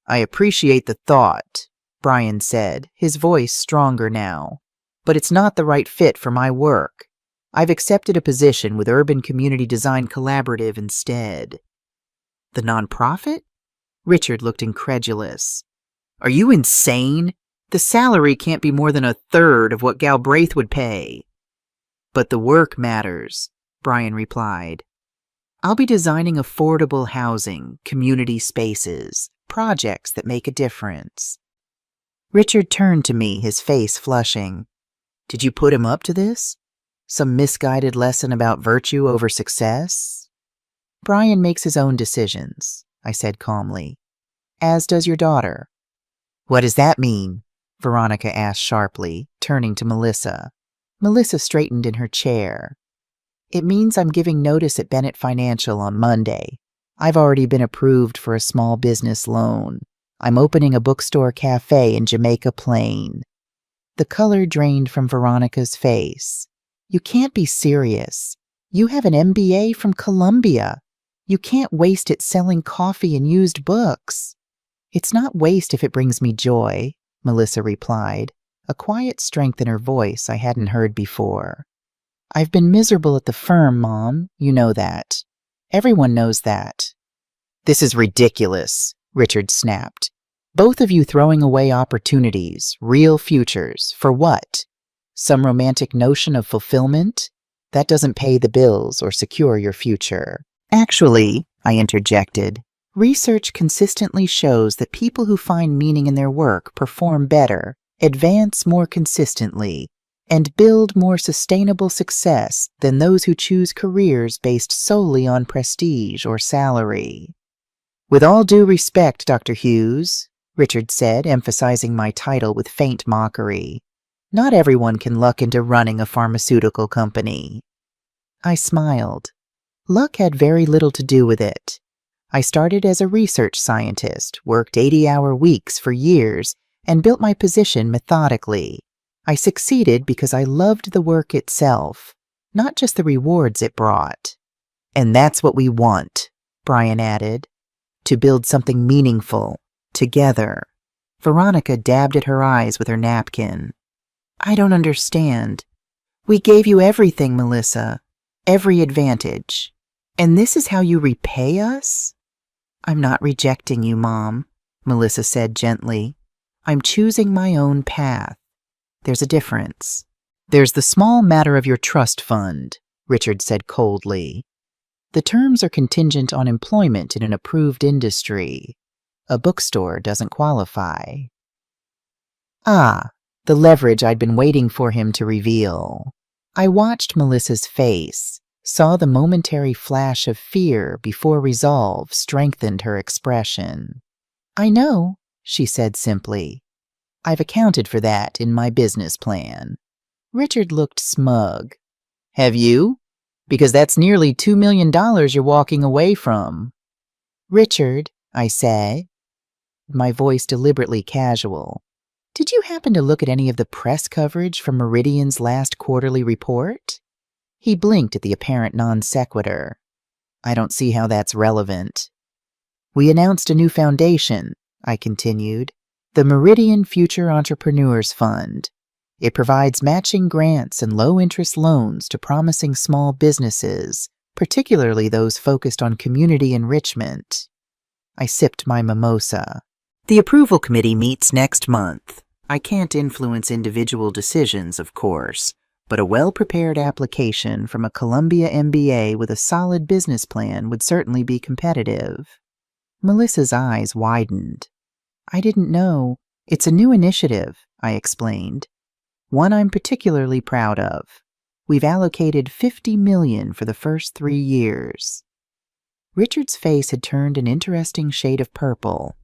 I appreciate the thought, Brian said, his voice stronger now. But it's not the right fit for my work. I've accepted a position with Urban Community Design Collaborative instead. The nonprofit? Richard looked incredulous. Are you insane? The salary can't be more than a third of what Galbraith would pay. But the work matters, Brian replied. I'll be designing affordable housing, community spaces, projects that make a difference. Richard turned to me, his face flushing. Did you put him up to this? Some misguided lesson about virtue over success? Brian makes his own decisions, I said calmly. As does your daughter. What does that mean? Veronica asked sharply, turning to Melissa. Melissa straightened in her chair. It means I'm giving notice at Bennett Financial on Monday. I've already been approved for a small business loan. I'm opening a bookstore cafe in Jamaica Plain. The color drained from Veronica's face. You can't be serious. You have an MBA from Columbia. You can't waste it selling coffee and used books. It's not waste if it brings me joy, Melissa replied, a quiet strength in her voice I hadn't heard before. I've been miserable at the firm, Mom. You know that. Everyone knows that. This is ridiculous, Richard snapped. Both of you throwing away opportunities, real futures, for what? Some romantic notion of fulfillment? That doesn't pay the bills or secure your future. Actually, I interjected, research consistently shows that people who find meaning in their work perform better, advance more consistently, and build more sustainable success than those who choose careers based solely on prestige or salary. With all due respect, Dr. Hughes, Richard said, emphasizing my title with faint mockery, not everyone can luck into running a pharmaceutical company. I smiled. Luck had very little to do with it. I started as a research scientist, worked 80-hour weeks for years, and built my position methodically. I succeeded because I loved the work itself, not just the rewards it brought. And that's what we want, Brian added, to build something meaningful, together. Veronica dabbed at her eyes with her napkin. I don't understand. We gave you everything, Melissa, every advantage. And this is how you repay us? I'm not rejecting you, Mom, Melissa said gently. I'm choosing my own path. There's a difference. There's the small matter of your trust fund, Richard said coldly. The terms are contingent on employment in an approved industry. A bookstore doesn't qualify. Ah, the leverage I'd been waiting for him to reveal. I watched Melissa's face, saw the momentary flash of fear before resolve strengthened her expression. I know, she said simply. I've accounted for that in my business plan. Richard looked smug. Have you? Because that's nearly $2 million you're walking away from. Richard, I said, my voice deliberately casual, Did you happen to look at any of the press coverage from Meridian's last quarterly report? He blinked at the apparent non sequitur. I don't see how that's relevant. We announced a new foundation, I continued, the Meridian Future Entrepreneurs Fund. It provides matching grants and low-interest loans to promising small businesses, particularly those focused on community enrichment. I sipped my mimosa. The approval committee meets next month. I can't influence individual decisions, of course, but a well-prepared application from a Columbia MBA with a solid business plan would certainly be competitive. Melissa's eyes widened. I didn't know. It's a new initiative, I explained. One I'm particularly proud of. We've allocated $50 million for the first 3 years. Richard's face had turned an interesting shade of purple.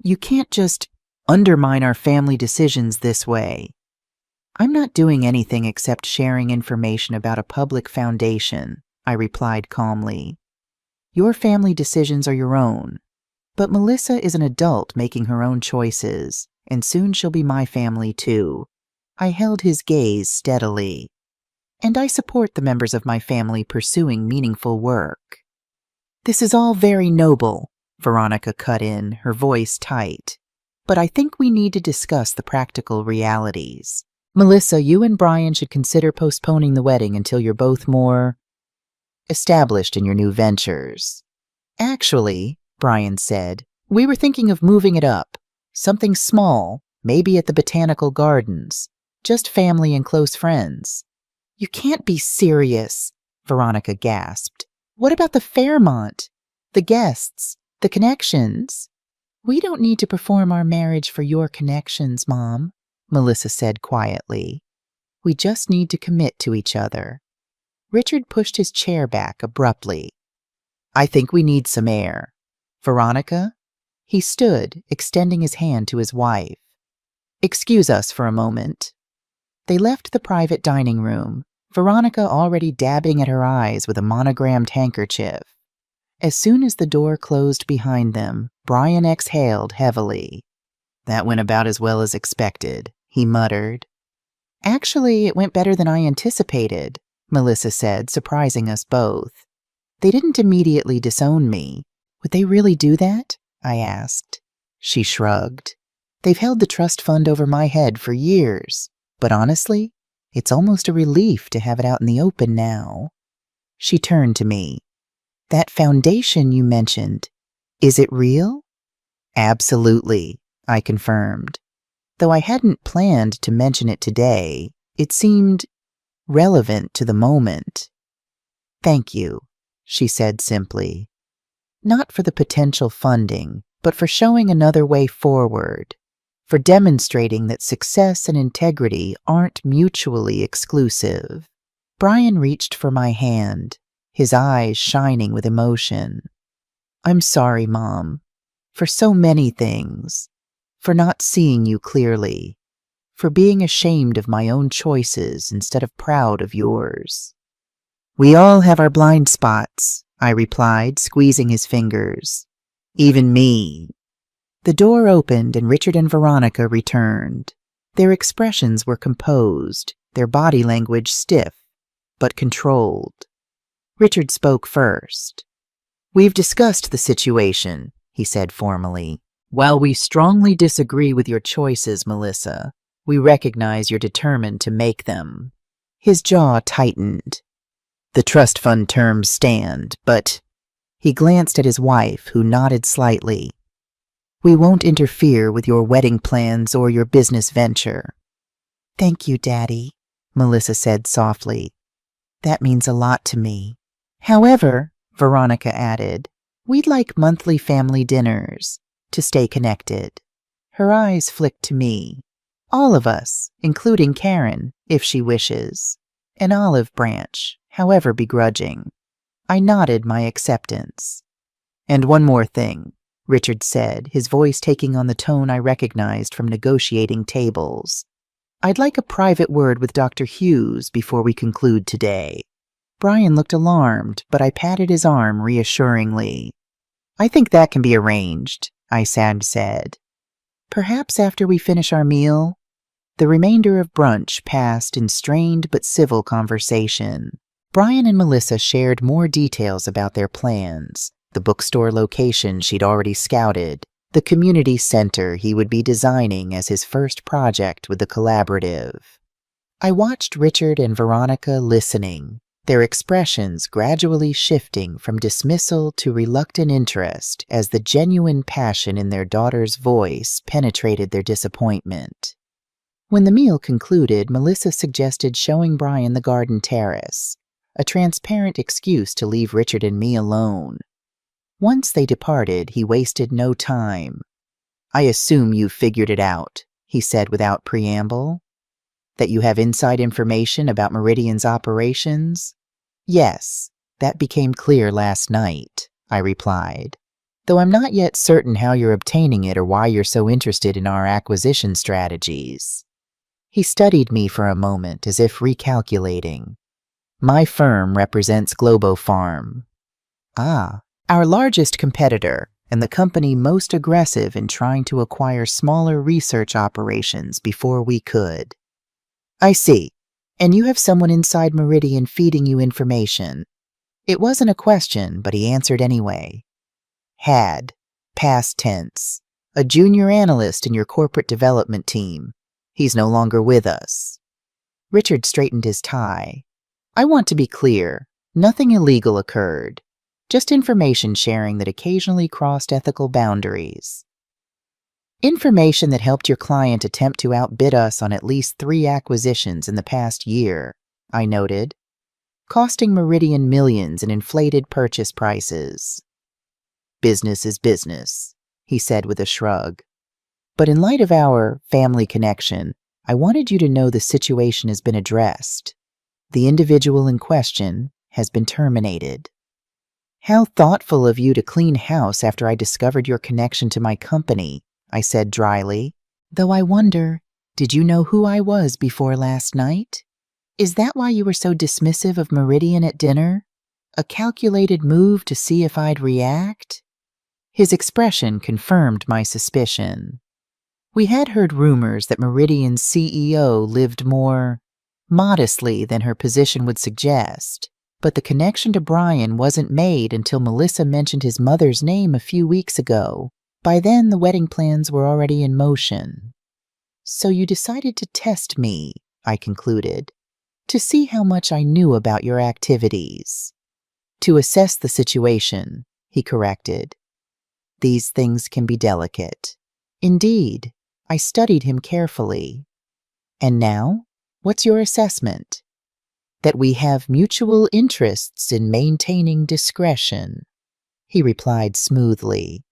You can't just undermine our family decisions this way. I'm not doing anything except sharing information about a public foundation, I replied calmly. Your family decisions are your own. But Melissa is an adult making her own choices, and soon she'll be my family too. I held his gaze steadily. And I support the members of my family pursuing meaningful work. This is all very noble, Veronica cut in, her voice tight. But I think we need to discuss the practical realities. Melissa, you and Brian should consider postponing the wedding until you're both more established in your new ventures. Actually, Brian said, we were thinking of moving it up. Something small, maybe at the Botanical Gardens. Just family and close friends. You can't be serious, Veronica gasped. What about the Fairmont? The guests? The connections? We don't need to perform our marriage for your connections, Mom, Melissa said quietly. We just need to commit to each other. Richard pushed his chair back abruptly. I think we need some air. Veronica? He stood, extending his hand to his wife. Excuse us for a moment. They left the private dining room, Veronica already dabbing at her eyes with a monogrammed handkerchief. As soon as the door closed behind them, Brian exhaled heavily. That went about as well as expected, he muttered. Actually, it went better than I anticipated, Melissa said, surprising us both. They didn't immediately disown me. Would they really do that? I asked. She shrugged. They've held the trust fund over my head for years, but honestly, it's almost a relief to have it out in the open now. She turned to me. That foundation you mentioned, is it real? Absolutely, I confirmed. Though I hadn't planned to mention it today, it seemed relevant to the moment. Thank you, she said simply. Not for the potential funding, but for showing another way forward, for demonstrating that success and integrity aren't mutually exclusive. Brian reached for my hand, his eyes shining with emotion. I'm sorry, Mom, for so many things, for not seeing you clearly, for being ashamed of my own choices instead of proud of yours. We all have our blind spots, I replied, squeezing his fingers. Even me. The door opened and Richard and Veronica returned. Their expressions were composed, their body language stiff, but controlled. Richard spoke first. We've discussed the situation, he said formally. While we strongly disagree with your choices, Melissa, we recognize you're determined to make them. His jaw tightened. The trust fund terms stand, but... He glanced at his wife, who nodded slightly. We won't interfere with your wedding plans or your business venture. Thank you, Daddy, Melissa said softly. That means a lot to me. However, Veronica added, we'd like monthly family dinners to stay connected. Her eyes flicked to me. All of us, including Karen, if she wishes. An olive branch, however begrudging. I nodded my acceptance. And one more thing, Richard said, his voice taking on the tone I recognized from negotiating tables. I'd like a private word with Dr. Hughes before we conclude today. Brian looked alarmed, but I patted his arm reassuringly. I think that can be arranged, I said. Perhaps after we finish our meal. The remainder of brunch passed in strained but civil conversation. Brian and Melissa shared more details about their plans, the bookstore location she'd already scouted, the community center he would be designing as his first project with the collaborative. I watched Richard and Veronica listening, their expressions gradually shifting from dismissal to reluctant interest as the genuine passion in their daughter's voice penetrated their disappointment. When the meal concluded, Melissa suggested showing Brian the garden terrace, a transparent excuse to leave Richard and me alone. Once they departed, he wasted no time. "I assume you've figured it out," he said without preamble. "That you have inside information about Meridian's operations?" "Yes, that became clear last night," I replied, "though I'm not yet certain how you're obtaining it or why you're so interested in our acquisition strategies." He studied me for a moment as if recalculating. "My firm represents Globofarm." "Ah, our largest competitor and the company most aggressive in trying to acquire smaller research operations before we could." "I see. And you have someone inside Meridian feeding you information." It wasn't a question, but he answered anyway. "Had, past tense, a junior analyst in your corporate development team. He's no longer with us." Richard straightened his tie. "I want to be clear. Nothing illegal occurred. Just information sharing that occasionally crossed ethical boundaries." "Information that helped your client attempt to outbid us on at least 3 acquisitions in the past year," I noted, "costing Meridian millions in inflated purchase prices." "Business is business," he said with a shrug. "But in light of our family connection, I wanted you to know the situation has been addressed. The individual in question has been terminated." "How thoughtful of you to clean house after I discovered your connection to my company," I said dryly. "Though I wonder, did you know who I was before last night? Is that why you were so dismissive of Meridian at dinner? A calculated move to see if I'd react?" His expression confirmed my suspicion. We had heard rumors that Meridian's CEO lived more modestly than her position would suggest, but the connection to Brian wasn't made until Melissa mentioned his mother's name a few weeks ago. By then, the wedding plans were already in motion. "So you decided to test me," I concluded, "to see how much I knew about your activities." "To assess the situation," he corrected. "These things can be delicate." Indeed, I studied him carefully. "And now, what's your assessment?" "That we have mutual interests in maintaining discretion," he replied smoothly.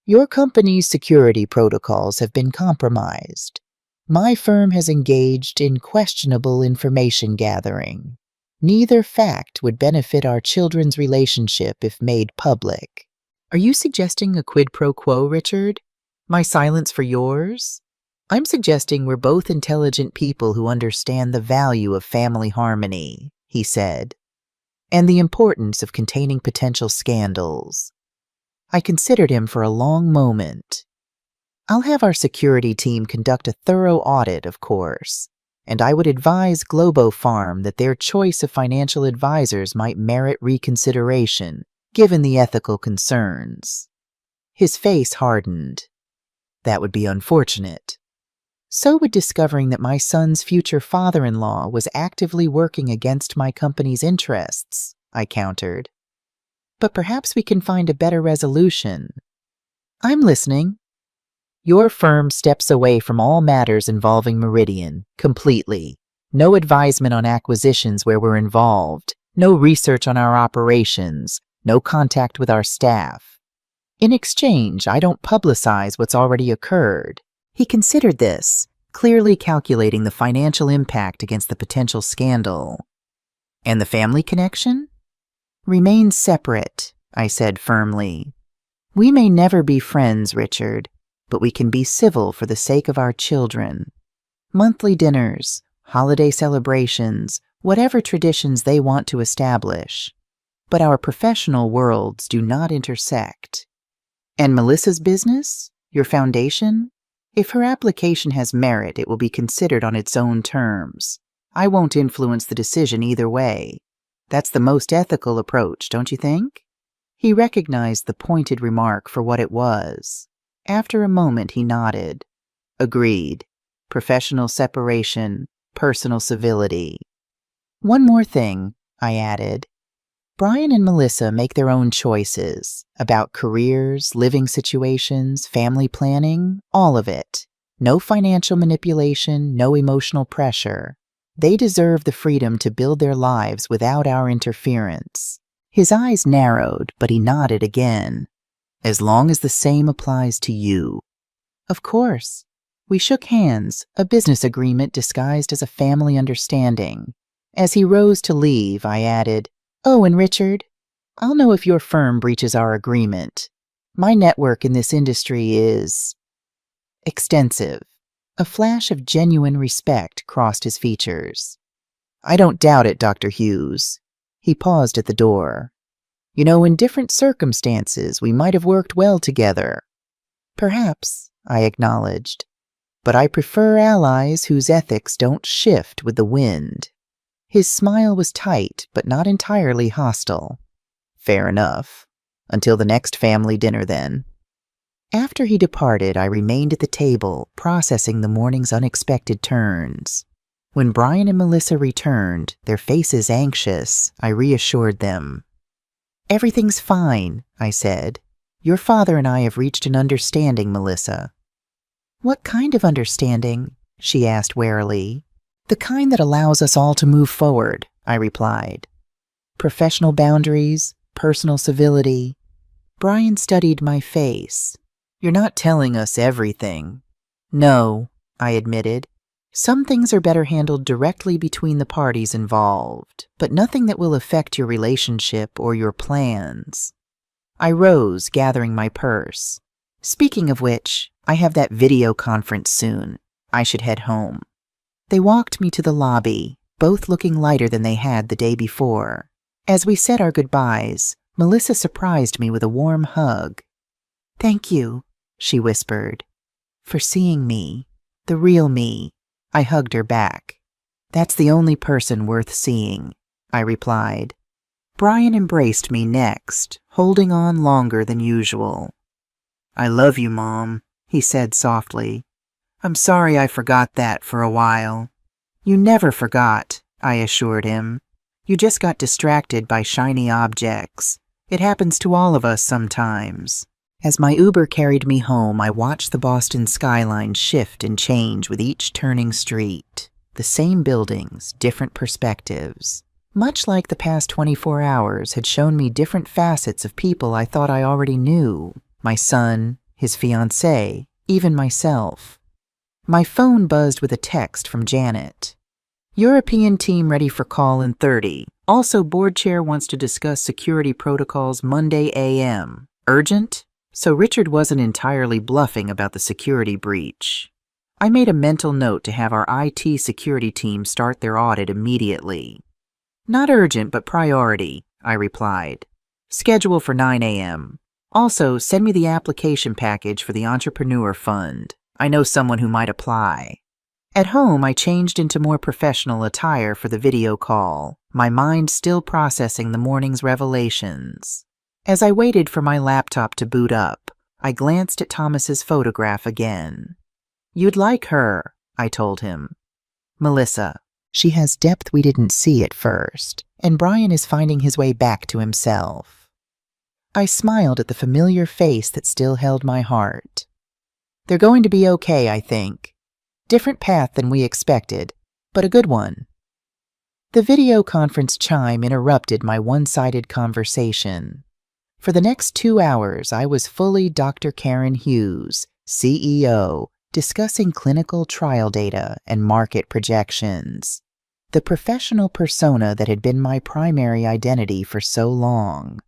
"Your company's security protocols have been compromised. My firm has engaged in questionable information gathering. Neither fact would benefit our children's relationship if made public." "Are you suggesting a quid pro quo, Richard? My silence for yours?" "I'm suggesting we're both intelligent people who understand the value of family harmony," he said, "and the importance of containing potential scandals." I considered him for a long moment. "I'll have our security team conduct a thorough audit, of course, and I would advise Globofarm that their choice of financial advisors might merit reconsideration, given the ethical concerns." His face hardened. "That would be unfortunate." "So would discovering that my son's future father-in-law was actively working against my company's interests," I countered. "But perhaps we can find a better resolution." "I'm listening." "Your firm steps away from all matters involving Meridian, completely. No advisement on acquisitions where we're involved, no research on our operations, no contact with our staff. In exchange, I don't publicize what's already occurred." He considered this, clearly calculating the financial impact against the potential scandal. "And the family connection?" "Remains separate," I said firmly. "We may never be friends, Richard, but we can be civil for the sake of our children. Monthly dinners, holiday celebrations, whatever traditions they want to establish. But our professional worlds do not intersect." "And Melissa's business? Your foundation?" If her application has merit, it will be considered on its own terms. I won't influence the decision either way. That's the most ethical approach, don't you think?" He recognized the pointed remark for what it was. After a moment, he nodded. "Agreed. Professional separation, personal civility." "One more thing," I added. "Brian and Melissa make their own choices about careers, living situations, family planning, all of it. No financial manipulation, no emotional pressure. They deserve the freedom to build their lives without our interference." His eyes narrowed, but he nodded again. "As long as the same applies to you." "Of course." We shook hands, a business agreement disguised as a family understanding. As he rose to leave, I added, "Oh, and Richard, I'll know if your firm breaches our agreement. My network in this industry is extensive." A flash of genuine respect crossed his features. "I don't doubt it, Dr. Hughes." He paused at the door. "You know, in different circumstances, we might have worked well together." "Perhaps," I acknowledged. "But I prefer allies whose ethics don't shift with the wind." His smile was tight, but not entirely hostile. "Fair enough. Until the next family dinner, then." After he departed, I remained at the table, processing the morning's unexpected turns. When Brian and Melissa returned, their faces anxious, I reassured them. "Everything's fine," I said. "Your father and I have reached an understanding, Melissa." "What kind of understanding?" she asked warily. "The kind that allows us all to move forward," I replied. "Professional boundaries, personal civility." Brian studied my face. "You're not telling us everything." "No," I admitted. "Some things are better handled directly between the parties involved, but nothing that will affect your relationship or your plans." I rose, gathering my purse. "Speaking of which, I have that video conference soon. I should head home." They walked me to the lobby, both looking lighter than they had the day before. As we said our goodbyes, Melissa surprised me with a warm hug. "Thank you," she whispered, "for seeing me, the real me." I hugged her back. "That's the only person worth seeing," I replied. Brian embraced me next, holding on longer than usual. "I love you, Mom," he said softly. "I'm sorry I forgot that for a while." "You never forgot," I assured him. "You just got distracted by shiny objects. It happens to all of us sometimes." As my Uber carried me home, I watched the Boston skyline shift and change with each turning street. The same buildings, different perspectives. Much like the past 24 hours had shown me different facets of people I thought I already knew. My son, his fiancée, even myself. My phone buzzed with a text from Janet. "European team ready for call in 30. Also, board chair wants to discuss security protocols Monday a.m. Urgent?" So Richard wasn't entirely bluffing about the security breach. I made a mental note to have our IT security team start their audit immediately. "Not urgent, but priority," I replied. "Schedule for 9 a.m. Also, send me the application package for the Entrepreneur Fund. I know someone who might apply." At home, I changed into more professional attire for the video call, my mind still processing the morning's revelations. As I waited for my laptop to boot up, I glanced at Thomas's photograph again. "You'd like her," I told him. "Melissa. She has depth we didn't see at first, and Brian is finding his way back to himself." I smiled at the familiar face that still held my heart. "They're going to be okay, I think. Different path than we expected, but a good one." The video conference chime interrupted my one-sided conversation. For the next 2 hours, I was fully Dr. Karen Hughes, CEO, discussing clinical trial data and market projections. The professional persona that had been my primary identity for so long.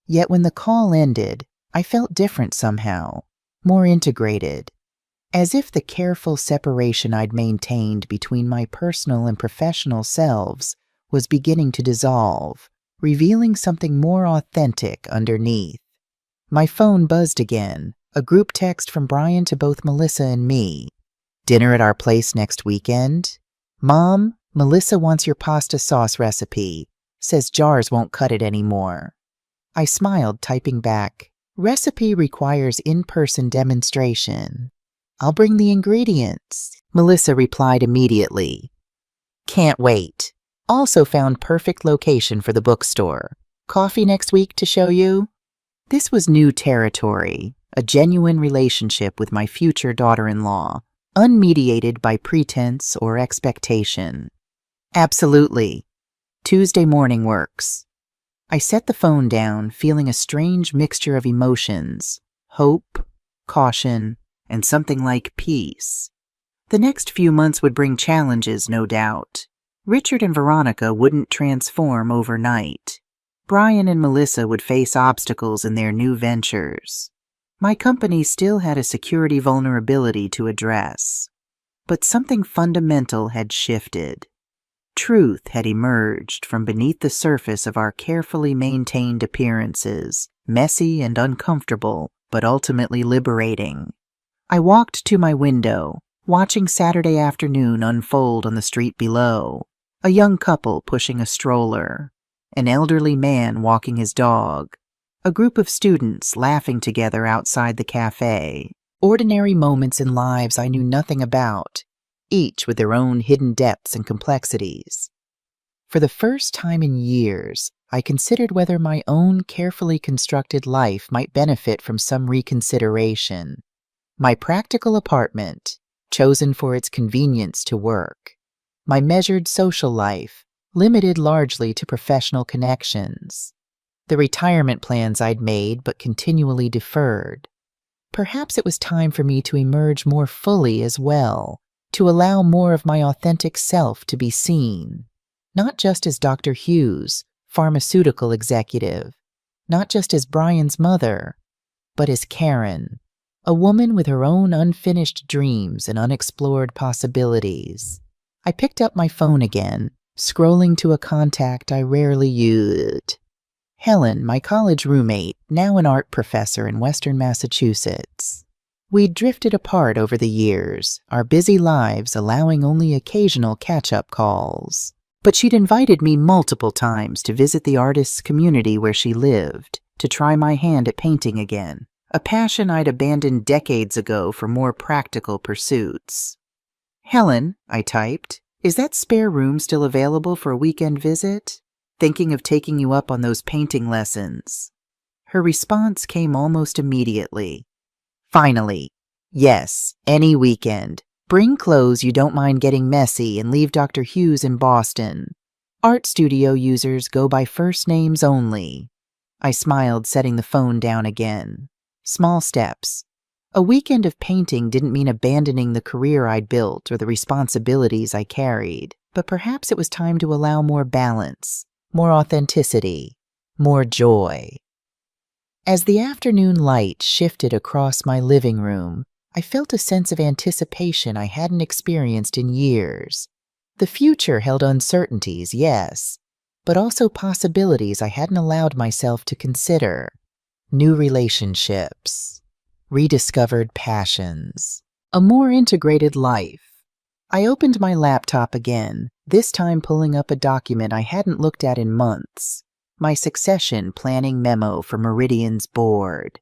Yet when the call ended, I felt different somehow, more integrated. As if the careful separation I'd maintained between my personal and professional selves was beginning to dissolve, revealing something more authentic underneath. My phone buzzed again, A group text from Brian to both Melissa and me. Dinner at our place next weekend? Mom, Melissa wants your pasta sauce recipe. Says jars won't cut it anymore. I smiled, typing back, recipe requires in-person demonstration. I'll bring the ingredients. Melissa replied immediately. Can't wait. Also found perfect location for the bookstore. Coffee next week to show you? This was new territory, a genuine relationship with my future daughter-in-law, unmediated by pretense or expectation. Absolutely. Tuesday morning works. I set the phone down, feeling a strange mixture of emotions, hope, caution, and something like peace. The next few months would bring challenges, no doubt. Richard and Veronica wouldn't transform overnight. Brian and Melissa would face obstacles in their new ventures. My company still had a security vulnerability to address. But something fundamental had shifted. Truth had emerged from beneath the surface of our carefully maintained appearances, messy and uncomfortable, but ultimately liberating. I walked to my window, watching Saturday afternoon unfold on the street below. A young couple pushing a stroller, an elderly man walking his dog, a group of students laughing together outside the cafe. Ordinary moments in lives I knew nothing about, each with their own hidden depths and complexities. For the first time in years, I considered whether my own carefully constructed life might benefit from some reconsideration. My practical apartment, chosen for its convenience to work. My measured social life, limited largely to professional connections. The retirement plans I'd made but continually deferred. Perhaps it was time for me to emerge more fully as well, to allow more of my authentic self to be seen. Not just as Dr. Hughes, pharmaceutical executive, not just as Brian's mother, but as Karen, a woman with her own unfinished dreams and unexplored possibilities. I picked up my phone again, scrolling to a contact I rarely used. Helen, my college roommate, now an art professor in Western Massachusetts. We'd drifted apart over the years, our busy lives allowing only occasional catch-up calls. But she'd invited me multiple times to visit the artist's community where she lived, to try my hand at painting again, a passion I'd abandoned decades ago for more practical pursuits. Helen, I typed, is that spare room still available for a weekend visit? Thinking of taking you up on those painting lessons. Her response came almost immediately. Finally, yes, any weekend. Bring clothes you don't mind getting messy and leave Dr. Hughes in Boston. Art studio users go by first names only. I smiled, setting the phone down again. Small steps. A weekend of painting didn't mean abandoning the career I'd built or the responsibilities I carried, but perhaps it was time to allow more balance, more authenticity, more joy. As the afternoon light shifted across my living room, I felt a sense of anticipation I hadn't experienced in years. The future held uncertainties, yes, but also possibilities I hadn't allowed myself to consider. New relationships. Rediscovered passions. A more integrated life. I opened my laptop again, this time pulling up a document I hadn't looked at in months. My succession planning memo for Meridian's board.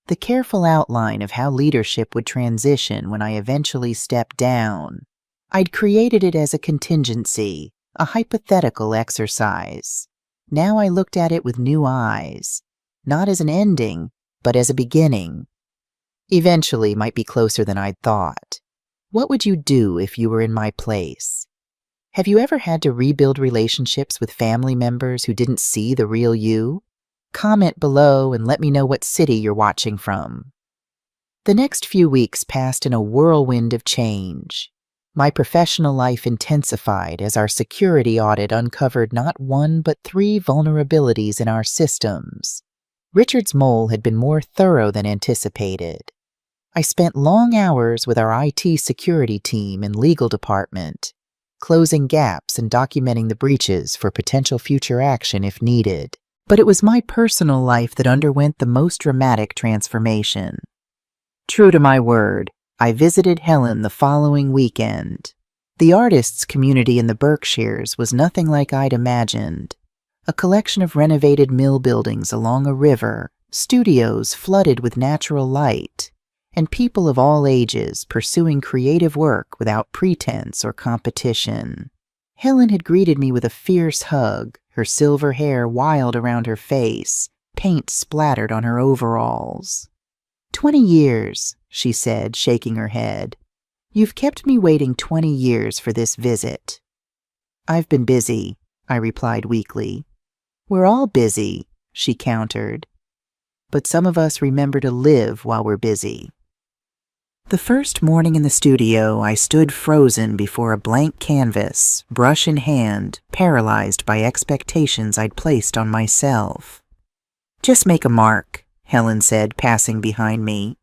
The careful outline of how leadership would transition when I eventually stepped down. I'd created it as a contingency, a hypothetical exercise. Now I looked at it with new eyes, not as an ending, but as a beginning. Eventually might be closer than I'd thought. What would you do if you were in my place? Have you ever had to rebuild relationships with family members who didn't see the real you? Comment below and let me know what city you're watching from. The next few weeks passed in a whirlwind of change. My professional life intensified as our security audit uncovered not one but 3 vulnerabilities in our systems. Richard's mole had been more thorough than anticipated. I spent long hours with our IT security team and legal department, closing gaps and documenting the breaches for potential future action if needed. But it was my personal life that underwent the most dramatic transformation. True to my word, I visited Helen the following weekend. The artists' community in the Berkshires was nothing like I'd imagined. A collection of renovated mill buildings along a river, studios flooded with natural light, and people of all ages pursuing creative work without pretense or competition. Helen had greeted me with a fierce hug, her silver hair wild around her face, paint splattered on her overalls. 20 years, she said, shaking her head. You've kept me waiting 20 years for this visit. I've been busy, I replied weakly. We're all busy, she countered. But some of us remember to live while we're busy. The first morning in the studio, I stood frozen before a blank canvas, brush in hand, paralyzed by expectations I'd placed on myself. Just make a mark, Helen said, passing behind me.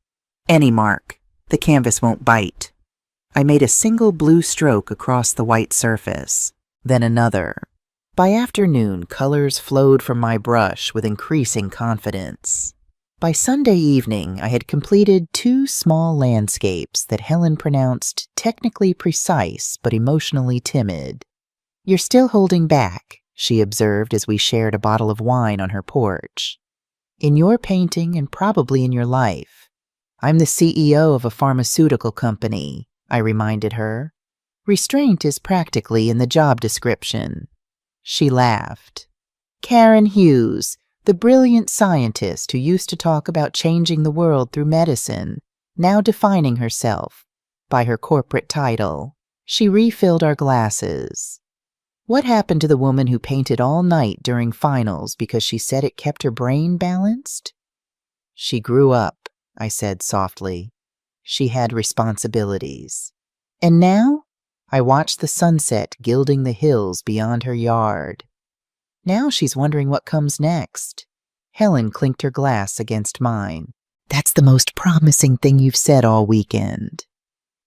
Any mark. The canvas won't bite. I made a single blue stroke across the white surface, then another. By afternoon, colors flowed from my brush with increasing confidence. By Sunday evening, I had completed 2 small landscapes that Helen pronounced technically precise but emotionally timid. You're still holding back, she observed as we shared a bottle of wine on her porch. In your painting and probably in your life. I'm the CEO of a pharmaceutical company, I reminded her. Restraint is practically in the job description. She laughed. Karen Hughes, the brilliant scientist who used to talk about changing the world through medicine, now defining herself by her corporate title. She refilled our glasses. What happened to the woman who painted all night during finals because she said it kept her brain balanced? She grew up, I said softly. She had responsibilities. And now? I watched the sunset gilding the hills beyond her yard. Now she's wondering what comes next. Helen clinked her glass against mine. That's the most promising thing you've said all weekend.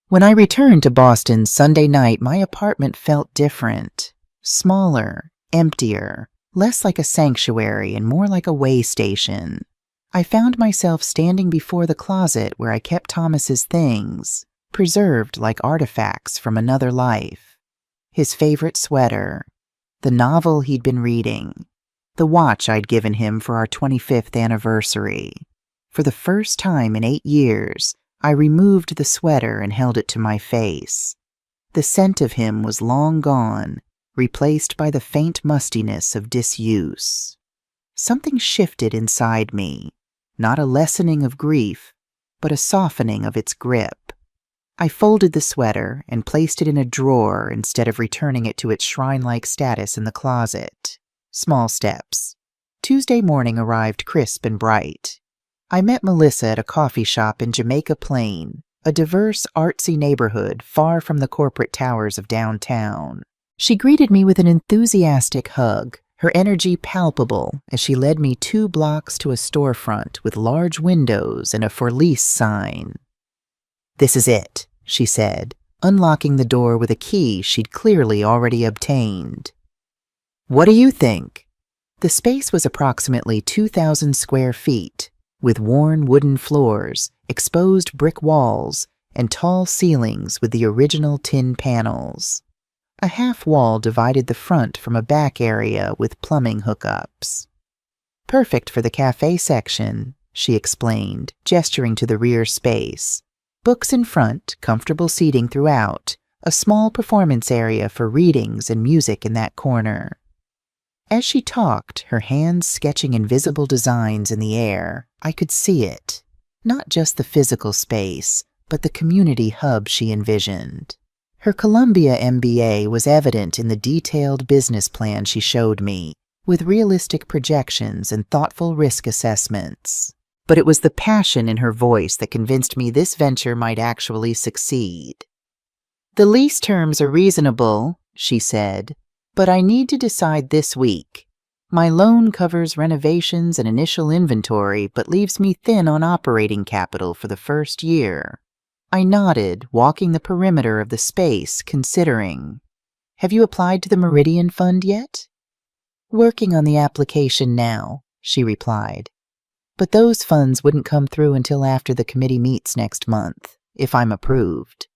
When I returned to Boston Sunday night, my apartment felt different. Smaller, emptier, less like a sanctuary and more like a way station. I found myself standing before the closet where I kept Thomas's things, preserved like artifacts from another life. His favorite sweater, the novel he'd been reading, the watch I'd given him for our 25th anniversary. For the first time in 8 years, I removed the sweater and held it to my face. The scent of him was long gone, replaced by the faint mustiness of disuse. Something shifted inside me, not a lessening of grief, but a softening of its grip. I folded the sweater and placed it in a drawer instead of returning it to its shrine-like status in the closet. Small steps. Tuesday morning arrived crisp and bright. I met Melissa at a coffee shop in Jamaica Plain, a diverse, artsy neighborhood far from the corporate towers of downtown. She greeted me with an enthusiastic hug, her energy palpable as she led me 2 blocks to a storefront with large windows and a for lease sign. This is it, she said, unlocking the door with a key she'd clearly already obtained. What do you think? The space was approximately 2,000 square feet, with worn wooden floors, exposed brick walls, and tall ceilings with the original tin panels. A half wall divided the front from a back area with plumbing hookups. Perfect for the cafe section, she explained, gesturing to the rear space. Books in front, comfortable seating throughout, a small performance area for readings and music in that corner. As she talked, her hands sketching invisible designs in the air, I could see it. Not just the physical space, but the community hub she envisioned. Her Columbia MBA was evident in the detailed business plan she showed me, with realistic projections and thoughtful risk assessments. But it was the passion in her voice that convinced me this venture might actually succeed. The lease terms are reasonable, she said, but I need to decide this week. My loan covers renovations and initial inventory, but leaves me thin on operating capital for the first year. I nodded, walking the perimeter of the space, considering. Have you applied to the Meridian Fund yet? Working on the application now, she replied. But those funds wouldn't come through until after the committee meets next month, if I'm approved.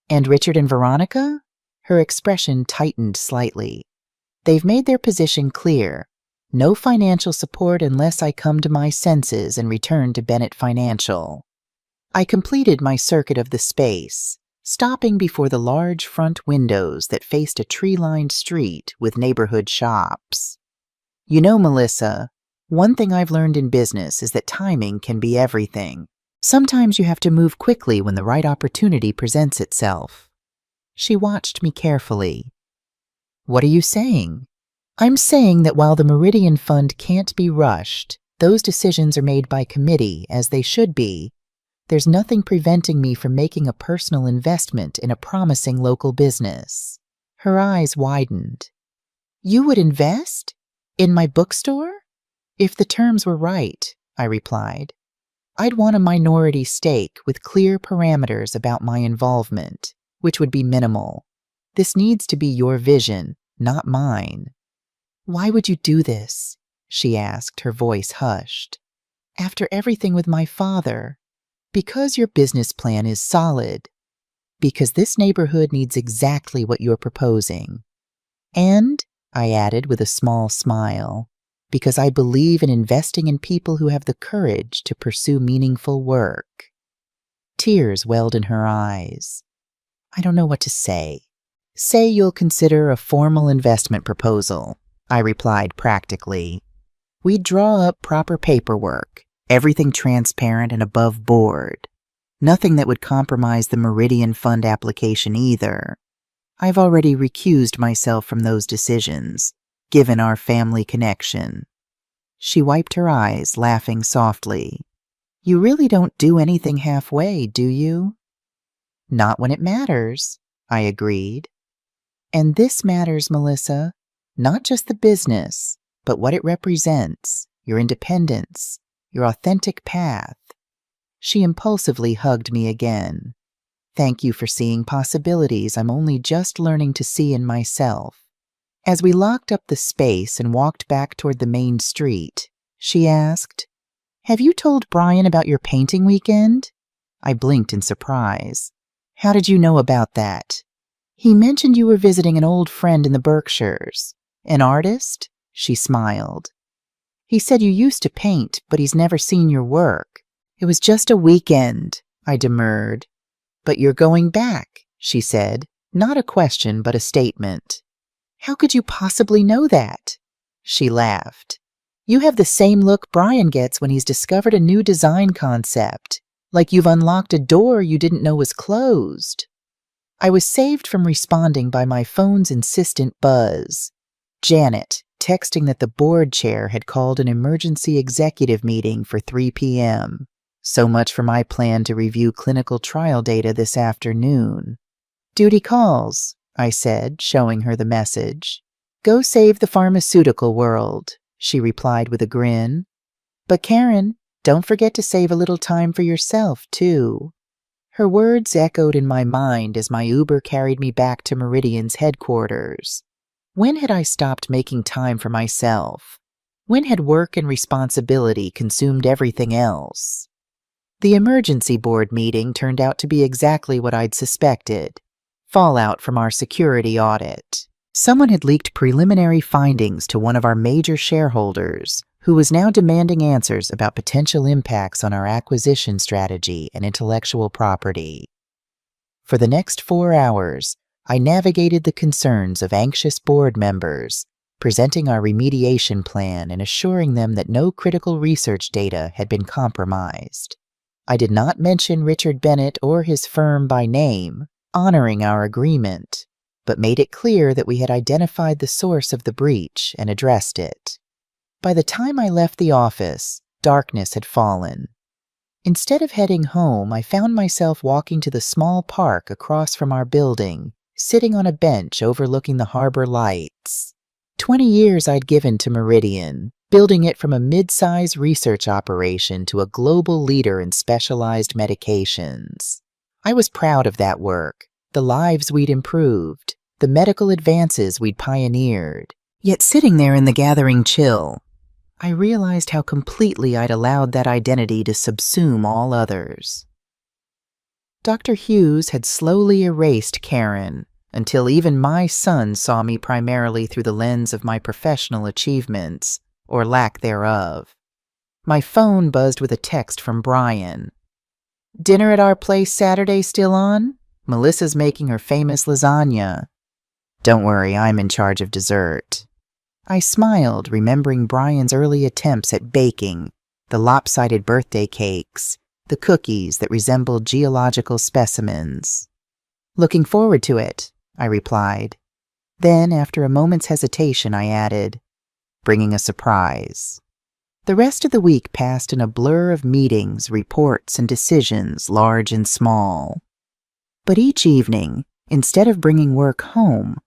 And Richard and Veronica? Her expression tightened slightly. They've made their position clear. No financial support unless I come to my senses and return to Bennett Financial. I completed my circuit of the space, stopping before the large front windows that faced a tree-lined street with neighborhood shops. You know, Melissa, one thing I've learned in business is that timing can be everything. Sometimes you have to move quickly when the right opportunity presents itself. She watched me carefully. What are you saying? I'm saying that while the Meridian Fund can't be rushed, those decisions are made by committee, as they should be. There's nothing preventing me from making a personal investment in a promising local business. Her eyes widened. You would invest? In my bookstore? If the terms were right, I replied. I'd want a minority stake with clear parameters about my involvement, which would be minimal. This needs to be your vision, not mine. Why would you do this? She asked, her voice hushed. After everything with my father. Because your business plan is solid. Because this neighborhood needs exactly what you're proposing. And, I added with a small smile, because I believe in investing in people who have the courage to pursue meaningful work. Tears welled in her eyes. I don't know what to say. Say you'll consider a formal investment proposal, I replied practically. We'd draw up proper paperwork, everything transparent and above board. Nothing that would compromise the Meridian Fund application either. I've already recused myself from those decisions, given our family connection. She wiped her eyes, laughing softly. You really don't do anything halfway, do you? Not when it matters, I agreed. And this matters, Melissa. Not just the business, but what it represents, your independence, your authentic path. She impulsively hugged me again. Thank you for seeing possibilities I'm only just learning to see in myself. As we locked up the space and walked back toward the main street, she asked, Have you told Brian about your painting weekend? I blinked in surprise. How did you know about that? He mentioned you were visiting an old friend in the Berkshires. An artist? She smiled. He said you used to paint, but he's never seen your work. It was just a weekend, I demurred. But you're going back, she said, not a question but a statement. How could you possibly know that? She laughed. You have the same look Brian gets when he's discovered a new design concept, like you've unlocked a door you didn't know was closed. I was saved from responding by my phone's insistent buzz. Janet, texting that the board chair had called an emergency executive meeting for 3 p.m. So much for my plan to review clinical trial data this afternoon. Duty calls, I said, showing her the message. Go save the pharmaceutical world, she replied with a grin. But Karen, don't forget to save a little time for yourself, too. Her words echoed in my mind as my Uber carried me back to Meridian's headquarters. When had I stopped making time for myself? When had work and responsibility consumed everything else? The emergency board meeting turned out to be exactly what I'd suspected. Fallout from our security audit. Someone had leaked preliminary findings to one of our major shareholders, who was now demanding answers about potential impacts on our acquisition strategy and intellectual property. For the next 4 hours, I navigated the concerns of anxious board members, presenting our remediation plan and assuring them that no critical research data had been compromised. I did not mention Richard Bennett or his firm by name, honoring our agreement, but made it clear that we had identified the source of the breach and addressed it. By the time I left the office, darkness had fallen. Instead of heading home, I found myself walking to the small park across from our building, sitting on a bench overlooking the harbor lights. 20 years I'd given to Meridian, building it from a mid-size research operation to a global leader in specialized medications. I was proud of that work, the lives we'd improved, the medical advances we'd pioneered. Yet sitting there in the gathering chill, I realized how completely I'd allowed that identity to subsume all others. Dr. Hughes had slowly erased Karen until even my son saw me primarily through the lens of my professional achievements, or lack thereof. My phone buzzed with a text from Brian. "Dinner at our place Saturday still on? Melissa's making her famous lasagna." "Don't worry, I'm in charge of dessert." I smiled, remembering Brian's early attempts at baking, the lopsided birthday cakes, the cookies that resembled geological specimens. "Looking forward to it," I replied. Then, after a moment's hesitation, I added, "bringing a surprise." The rest of the week passed in a blur of meetings, reports, and decisions, large and small. But each evening, instead of bringing work home,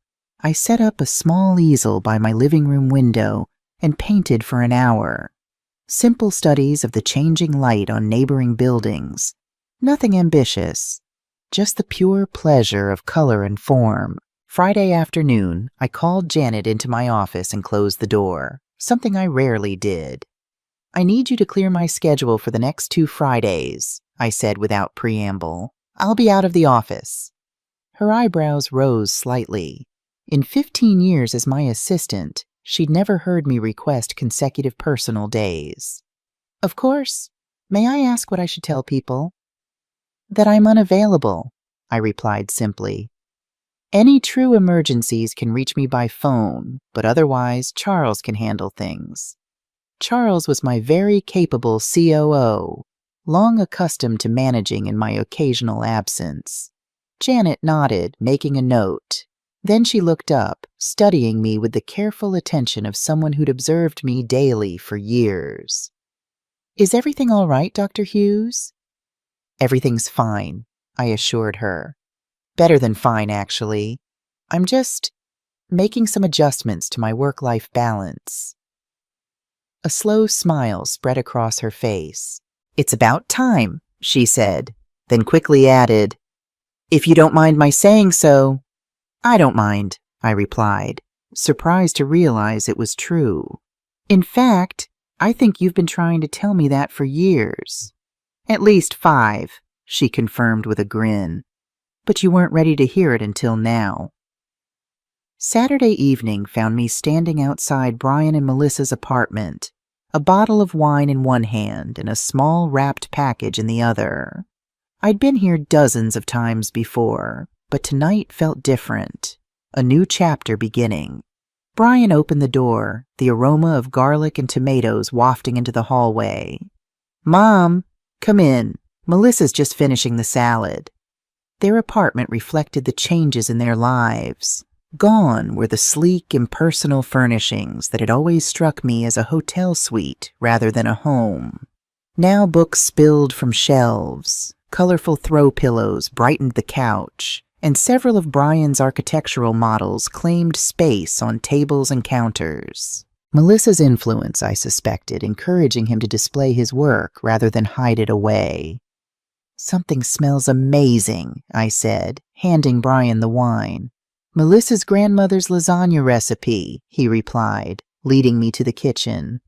I set up a small easel by my living room window and painted for an hour. Simple studies of the changing light on neighboring buildings. Nothing ambitious, just the pure pleasure of color and form. Friday afternoon, I called Janet into my office and closed the door, something I rarely did. "I need you to clear my schedule for the next 2 Fridays," I said without preamble. "I'll be out of the office." Her eyebrows rose slightly. In 15 years as my assistant, she'd never heard me request consecutive personal days. "Of course. May I ask what I should tell people?" "That I'm unavailable," I replied simply. "Any true emergencies can reach me by phone, but otherwise Charles can handle things." Charles was my very capable COO, long accustomed to managing in my occasional absence. Janet nodded, making a note. Then she looked up, studying me with the careful attention of someone who'd observed me daily for years. "Is everything all right, Dr. Hughes?" "Everything's fine," I assured her. "Better than fine, actually. I'm just making some adjustments to my work-life balance." A slow smile spread across her face. "It's about time," she said, then quickly added, "If you don't mind my saying so." "I don't mind," I replied, surprised to realize it was true. "In fact, I think you've been trying to tell me that for years." "At least 5, she confirmed with a grin. "But you weren't ready to hear it until now." Saturday evening found me standing outside Brian and Melissa's apartment, a bottle of wine in one hand and a small wrapped package in the other. I'd been here dozens of times before, but tonight felt different, a new chapter beginning. Brian opened the door, the aroma of garlic and tomatoes wafting into the hallway. "Mom, come in. Melissa's just finishing the salad." Their apartment reflected the changes in their lives. Gone were the sleek, impersonal furnishings that had always struck me as a hotel suite rather than a home. Now books spilled from shelves, colorful throw pillows brightened the couch, and several of Brian's architectural models claimed space on tables and counters. Melissa's influence, I suspected, encouraging him to display his work rather than hide it away. "Something smells amazing," I said, handing Brian the wine. "Melissa's grandmother's lasagna recipe," he replied, leading me to the kitchen.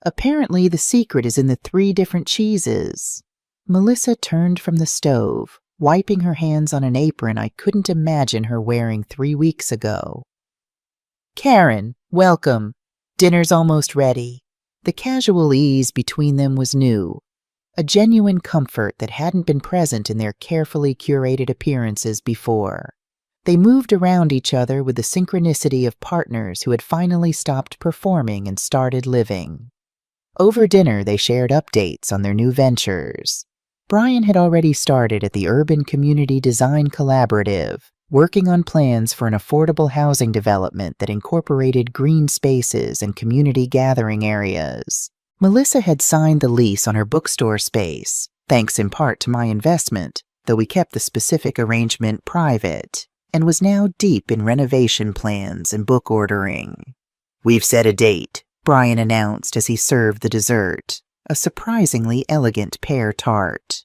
"Apparently the secret is in the 3 different cheeses." Melissa turned from the stove, wiping her hands on an apron I couldn't imagine her wearing 3 weeks ago. "Karen, welcome. Dinner's almost ready." The casual ease between them was new, a genuine comfort that hadn't been present in their carefully curated appearances before. They moved around each other with the synchronicity of partners who had finally stopped performing and started living. Over dinner, they shared updates on their new ventures. Brian had already started at the Urban Community Design Collaborative, working on plans for an affordable housing development that incorporated green spaces and community gathering areas. Melissa had signed the lease on her bookstore space, thanks in part to my investment, though we kept the specific arrangement private, and was now deep in renovation plans and book ordering. "We've set a date," Brian announced as he served the dessert, a surprisingly elegant pear tart.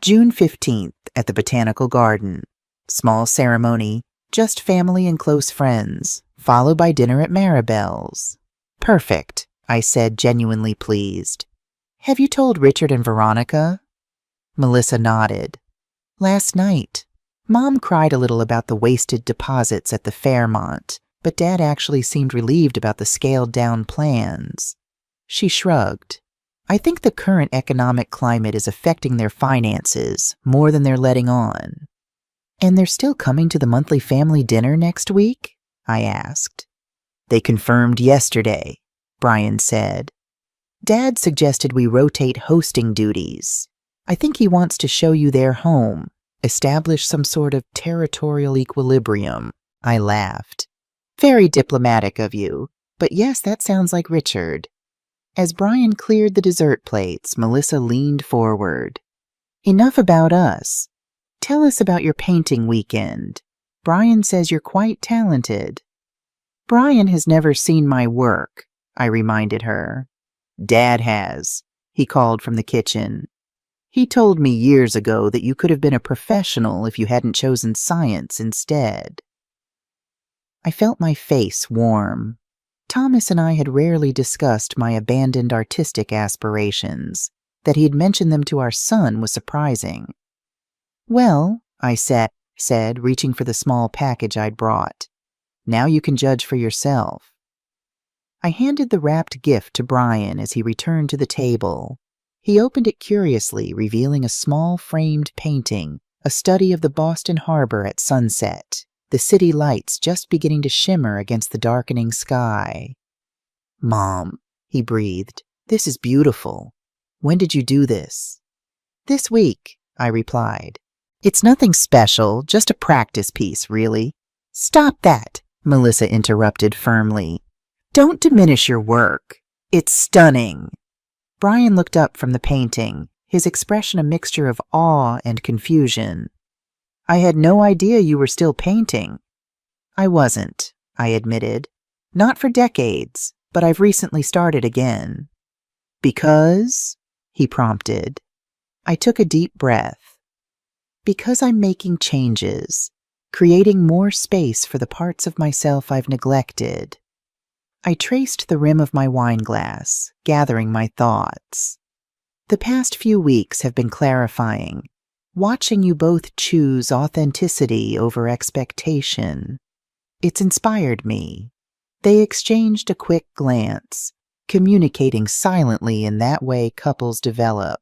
June 15th at the Botanical Garden. Small ceremony, just family and close friends, followed by dinner at Maribel's. "Perfect," I said, genuinely pleased. Have you told Richard and Veronica? Melissa nodded. Last night. Mom cried a little about the wasted deposits at the Fairmont, but Dad actually seemed relieved about the scaled-down plans. She shrugged. I think the current economic climate is affecting their finances more than they're letting on. And they're still coming to the monthly family dinner next week? I asked. They confirmed yesterday, Brian said. Dad suggested we rotate hosting duties. I think he wants to show you their home, establish some sort of territorial equilibrium. I laughed. Very diplomatic of you, but yes, that sounds like Richard. As Brian cleared the dessert plates, Melissa leaned forward. Enough about us. Tell us about your painting weekend. Brian says you're quite talented. Brian has never seen my work, I reminded her. Dad has, he called from the kitchen. He told me years ago that you could have been a professional if you hadn't chosen science instead. I felt my face warm. Thomas and I had rarely discussed my abandoned artistic aspirations. That he had mentioned them to our son was surprising. Well, I said, reaching for the small package I'd brought. Now you can judge for yourself. I handed the wrapped gift to Brian as he returned to the table. He opened it curiously, revealing a small framed painting, a study of the Boston harbor at sunset, the city lights just beginning to shimmer against the darkening sky. Mom, he breathed, this is beautiful. When did you do this? This week, I replied. It's nothing special, just a practice piece, really. Stop that, Melissa interrupted firmly. Don't diminish your work. It's stunning. Brian looked up from the painting, his expression a mixture of awe and confusion. I had no idea you were still painting. I wasn't, I admitted. Not for decades, but I've recently started again. Because? He prompted. I took a deep breath. Because I'm making changes, creating more space for the parts of myself I've neglected. I traced the rim of my wine glass, gathering my thoughts. The past few weeks have been clarifying, watching you both choose authenticity over expectation. It's inspired me. They exchanged a quick glance, communicating silently in that way couples develop.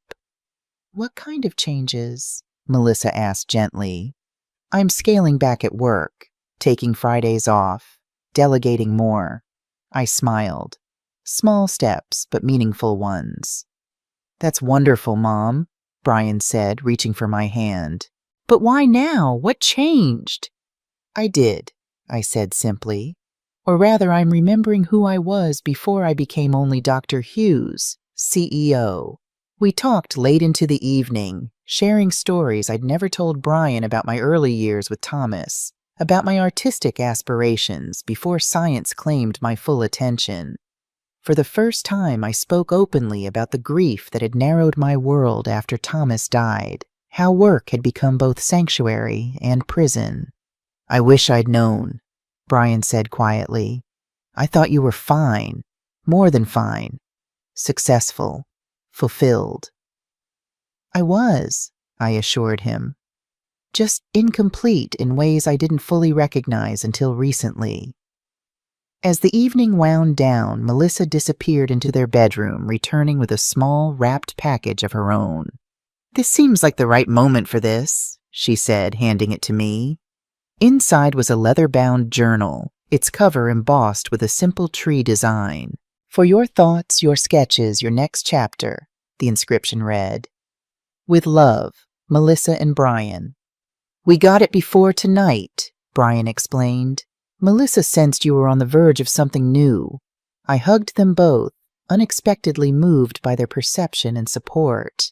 What kind of changes? Melissa asked gently. I'm scaling back at work, taking Fridays off, delegating more. I smiled. Small steps, but meaningful ones. That's wonderful, Mom, Brian said, reaching for my hand. But why now? What changed? I did, I said simply. Or rather, I'm remembering who I was before I became only Dr. Hughes, CEO. We talked late into the evening, sharing stories I'd never told Brian about my early years with Thomas, about my artistic aspirations before science claimed my full attention. For the first time, I spoke openly about the grief that had narrowed my world after Thomas died, how work had become both sanctuary and prison. I wish I'd known, Brian said quietly. I thought you were fine, more than fine, successful, fulfilled. I was, I assured him. Just incomplete in ways I didn't fully recognize until recently. As the evening wound down, Melissa disappeared into their bedroom, returning with a small, wrapped package of her own. This seems like the right moment for this, she said, handing it to me. Inside was a leather-bound journal, its cover embossed with a simple tree design. For your thoughts, your sketches, your next chapter, the inscription read. With love, Melissa and Brian. We got it before tonight, Brian explained. Melissa sensed you were on the verge of something new. I hugged them both, unexpectedly moved by their perception and support.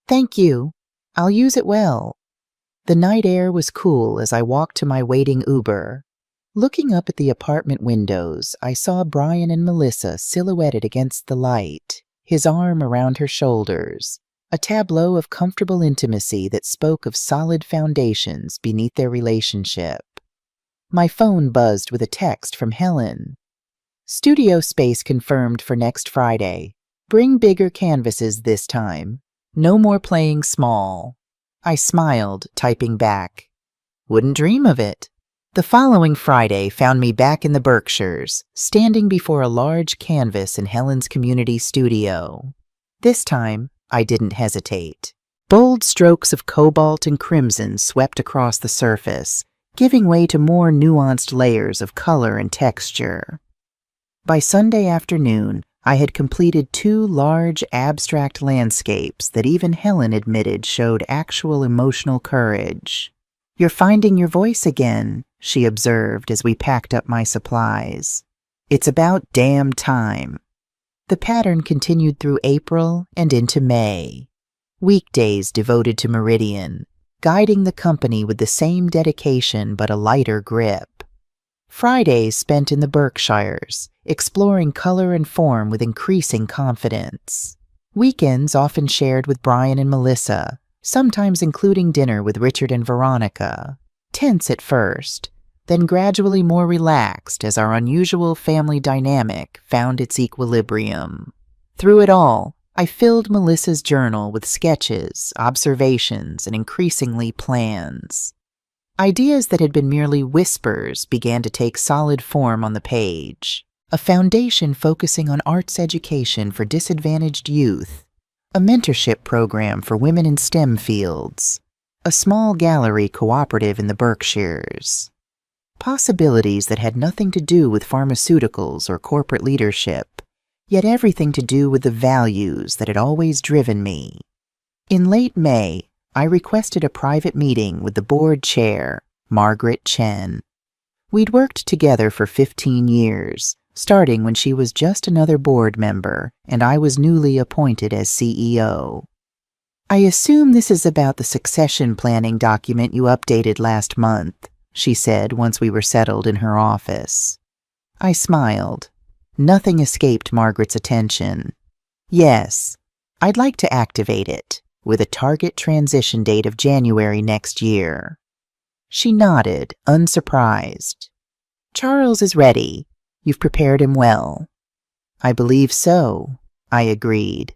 Thank you. I'll use it well. The night air was cool as I walked to my waiting Uber. Looking up at the apartment windows, I saw Brian and Melissa silhouetted against the light, his arm around her shoulders, a tableau of comfortable intimacy that spoke of solid foundations beneath their relationship. My phone buzzed with a text from Helen. Studio space confirmed for next Friday. Bring bigger canvases this time. No more playing small. I smiled, typing back. Wouldn't dream of it. The following Friday found me back in the Berkshires, standing before a large canvas in Helen's community studio. This time, I didn't hesitate. Bold strokes of cobalt and crimson swept across the surface, giving way to more nuanced layers of color and texture. By Sunday afternoon, I had completed 2 large, abstract landscapes that even Helen admitted showed actual emotional courage. "You're finding your voice again," she observed as we packed up my supplies. "It's about damn time." The pattern continued through April and into May. Weekdays devoted to Meridian, guiding the company with the same dedication but a lighter grip. Fridays spent in the Berkshires, exploring color and form with increasing confidence. Weekends often shared with Brian and Melissa, sometimes including dinner with Richard and Veronica. Tense at first, then gradually more relaxed as our unusual family dynamic found its equilibrium. Through it all, I filled Melissa's journal with sketches, observations, and increasingly plans. Ideas that had been merely whispers began to take solid form on the page. A foundation focusing on arts education for disadvantaged youth, a mentorship program for women in STEM fields, a small gallery cooperative in the Berkshires. Possibilities that had nothing to do with pharmaceuticals or corporate leadership, yet everything to do with the values that had always driven me. In late May, I requested a private meeting with the board chair, Margaret Chen. We'd worked together for 15 years, starting when she was just another board member and I was newly appointed as CEO. "I assume this is about the succession planning document you updated last month," she said once we were settled in her office. I smiled. Nothing escaped Margaret's attention. "Yes, I'd like to activate it, with a target transition date of January next year." She nodded, unsurprised. "Charles is ready. You've prepared him well." "I believe so," I agreed.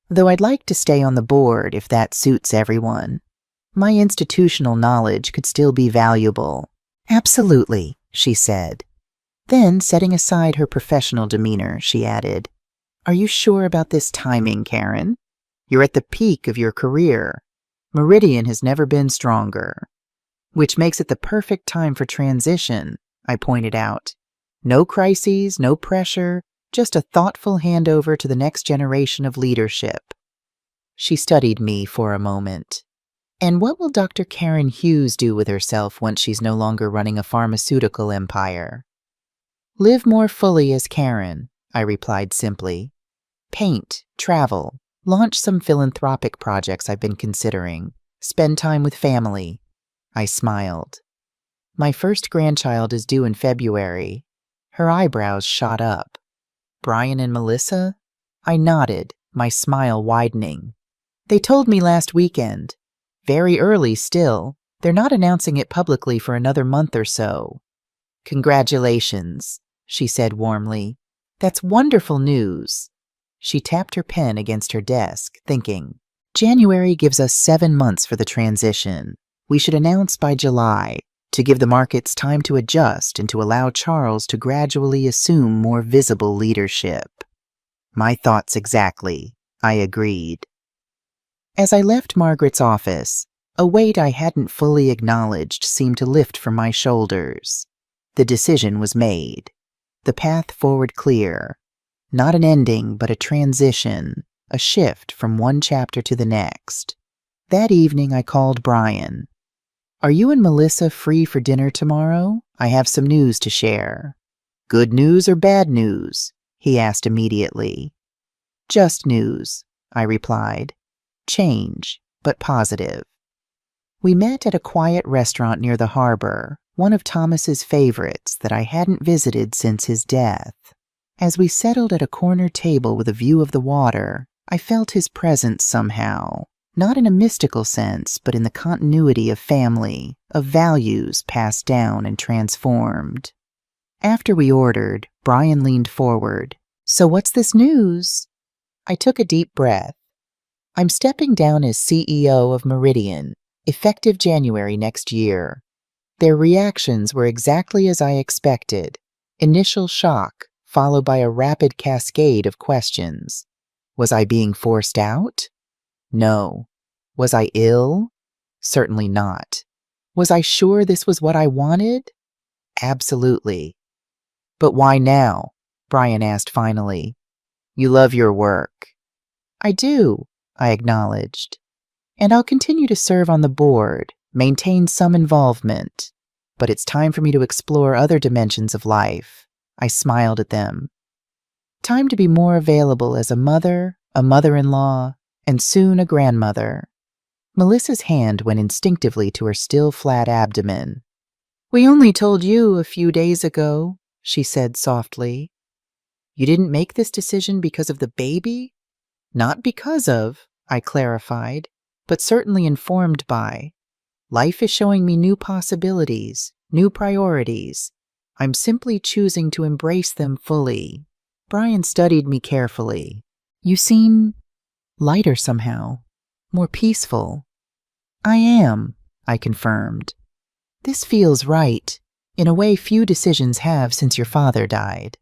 "Though I'd like to stay on the board if that suits everyone. My institutional knowledge could still be valuable." "Absolutely," she said. Then, setting aside her professional demeanor, she added, "Are you sure about this timing, Karen? You're at the peak of your career. Meridian has never been stronger." "Which makes it the perfect time for transition," I pointed out. "No crises, no pressure, just a thoughtful handover to the next generation of leadership." She studied me for a moment. "And what will Dr. Karen Hughes do with herself once she's no longer running a pharmaceutical empire?" "Live more fully as Karen," I replied simply. "Paint, travel, launch some philanthropic projects I've been considering, spend time with family." I smiled. "My first grandchild is due in February." Her eyebrows shot up. "Brian and Melissa?" I nodded, my smile widening. "They told me last weekend. Very early still. They're not announcing it publicly for another month or so." "Congratulations," she said warmly. "That's wonderful news." She tapped her pen against her desk, thinking, "January gives us 7 months for the transition. We should announce by July, to give the markets time to adjust and to allow Charles to gradually assume more visible leadership." "My thoughts exactly," I agreed. As I left Margaret's office, a weight I hadn't fully acknowledged seemed to lift from my shoulders. The decision was made. The path forward clear. Not an ending, but a transition, a shift from one chapter to the next. That evening I called Brian. "Are you and Melissa free for dinner tomorrow? I have some news to share." "Good news or bad news?" he asked immediately. "Just news," I replied. "Change, but positive." We met at a quiet restaurant near the harbor, one of Thomas's favorites that I hadn't visited since his death. As we settled at a corner table with a view of the water, I felt his presence somehow. Not in a mystical sense, but in the continuity of family, of values passed down and transformed. After we ordered, Brian leaned forward. So what's this news? I took a deep breath. I'm stepping down as CEO of Meridian, effective January next year. Their reactions were exactly as I expected. Initial shock, followed by a rapid cascade of questions. Was I being forced out? No. Was I ill? Certainly not. Was I sure this was what I wanted? Absolutely. But why now? Brian asked finally. You love your work. I do, I acknowledged. And I'll continue to serve on the board, maintain some involvement. But it's time for me to explore other dimensions of life. I smiled at them. Time to be more available as a mother, a mother-in-law, and soon a grandmother. Melissa's hand went instinctively to her still flat abdomen. We only told you a few days ago, she said softly. You didn't make this decision because of the baby? Not because of, I clarified, but certainly informed by. Life is showing me new possibilities, new priorities. I'm simply choosing to embrace them fully. Brian studied me carefully. You seem lighter somehow, more peaceful. I am, I confirmed. This feels right, in a way few decisions have since your father died.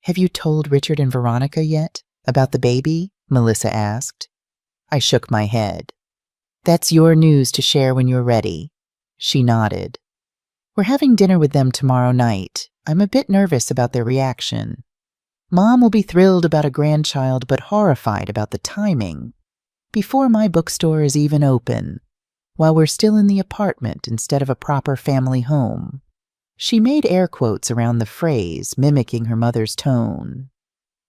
Have you told Richard and Veronica yet about the baby? Melissa asked. I shook my head. That's your news to share when you're ready. She nodded. We're having dinner with them tomorrow night. I'm a bit nervous about their reaction. Mom will be thrilled about a grandchild, but horrified about the timing. Before my bookstore is even open, while we're still in the apartment instead of a proper family home. She made air quotes around the phrase, mimicking her mother's tone.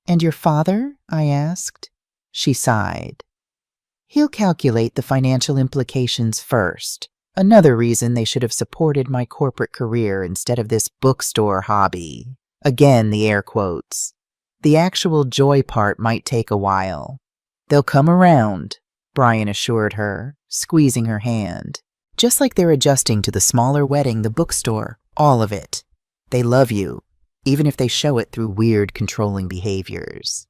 And your father? I asked. She sighed. He'll calculate the financial implications first. Another reason they should have supported my corporate career instead of this bookstore hobby. Again, the air quotes. The actual joy part might take a while. They'll come around, Brian assured her, squeezing her hand. Just like they're adjusting to the smaller wedding, the bookstore, all of it. They love you, even if they show it through weird, controlling behaviors.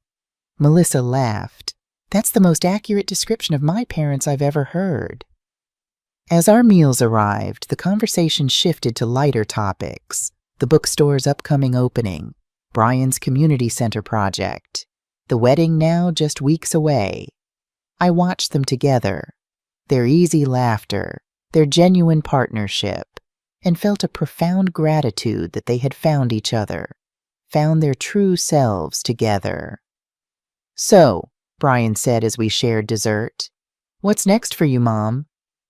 Melissa laughed. That's the most accurate description of my parents I've ever heard. As our meals arrived, the conversation shifted to lighter topics. The bookstore's upcoming opening, Brian's community center project, the wedding now just weeks away. I watched them together, their easy laughter, their genuine partnership, and felt a profound gratitude that they had found each other, found their true selves together. So, Brian said as we shared dessert, what's next for you, Mom?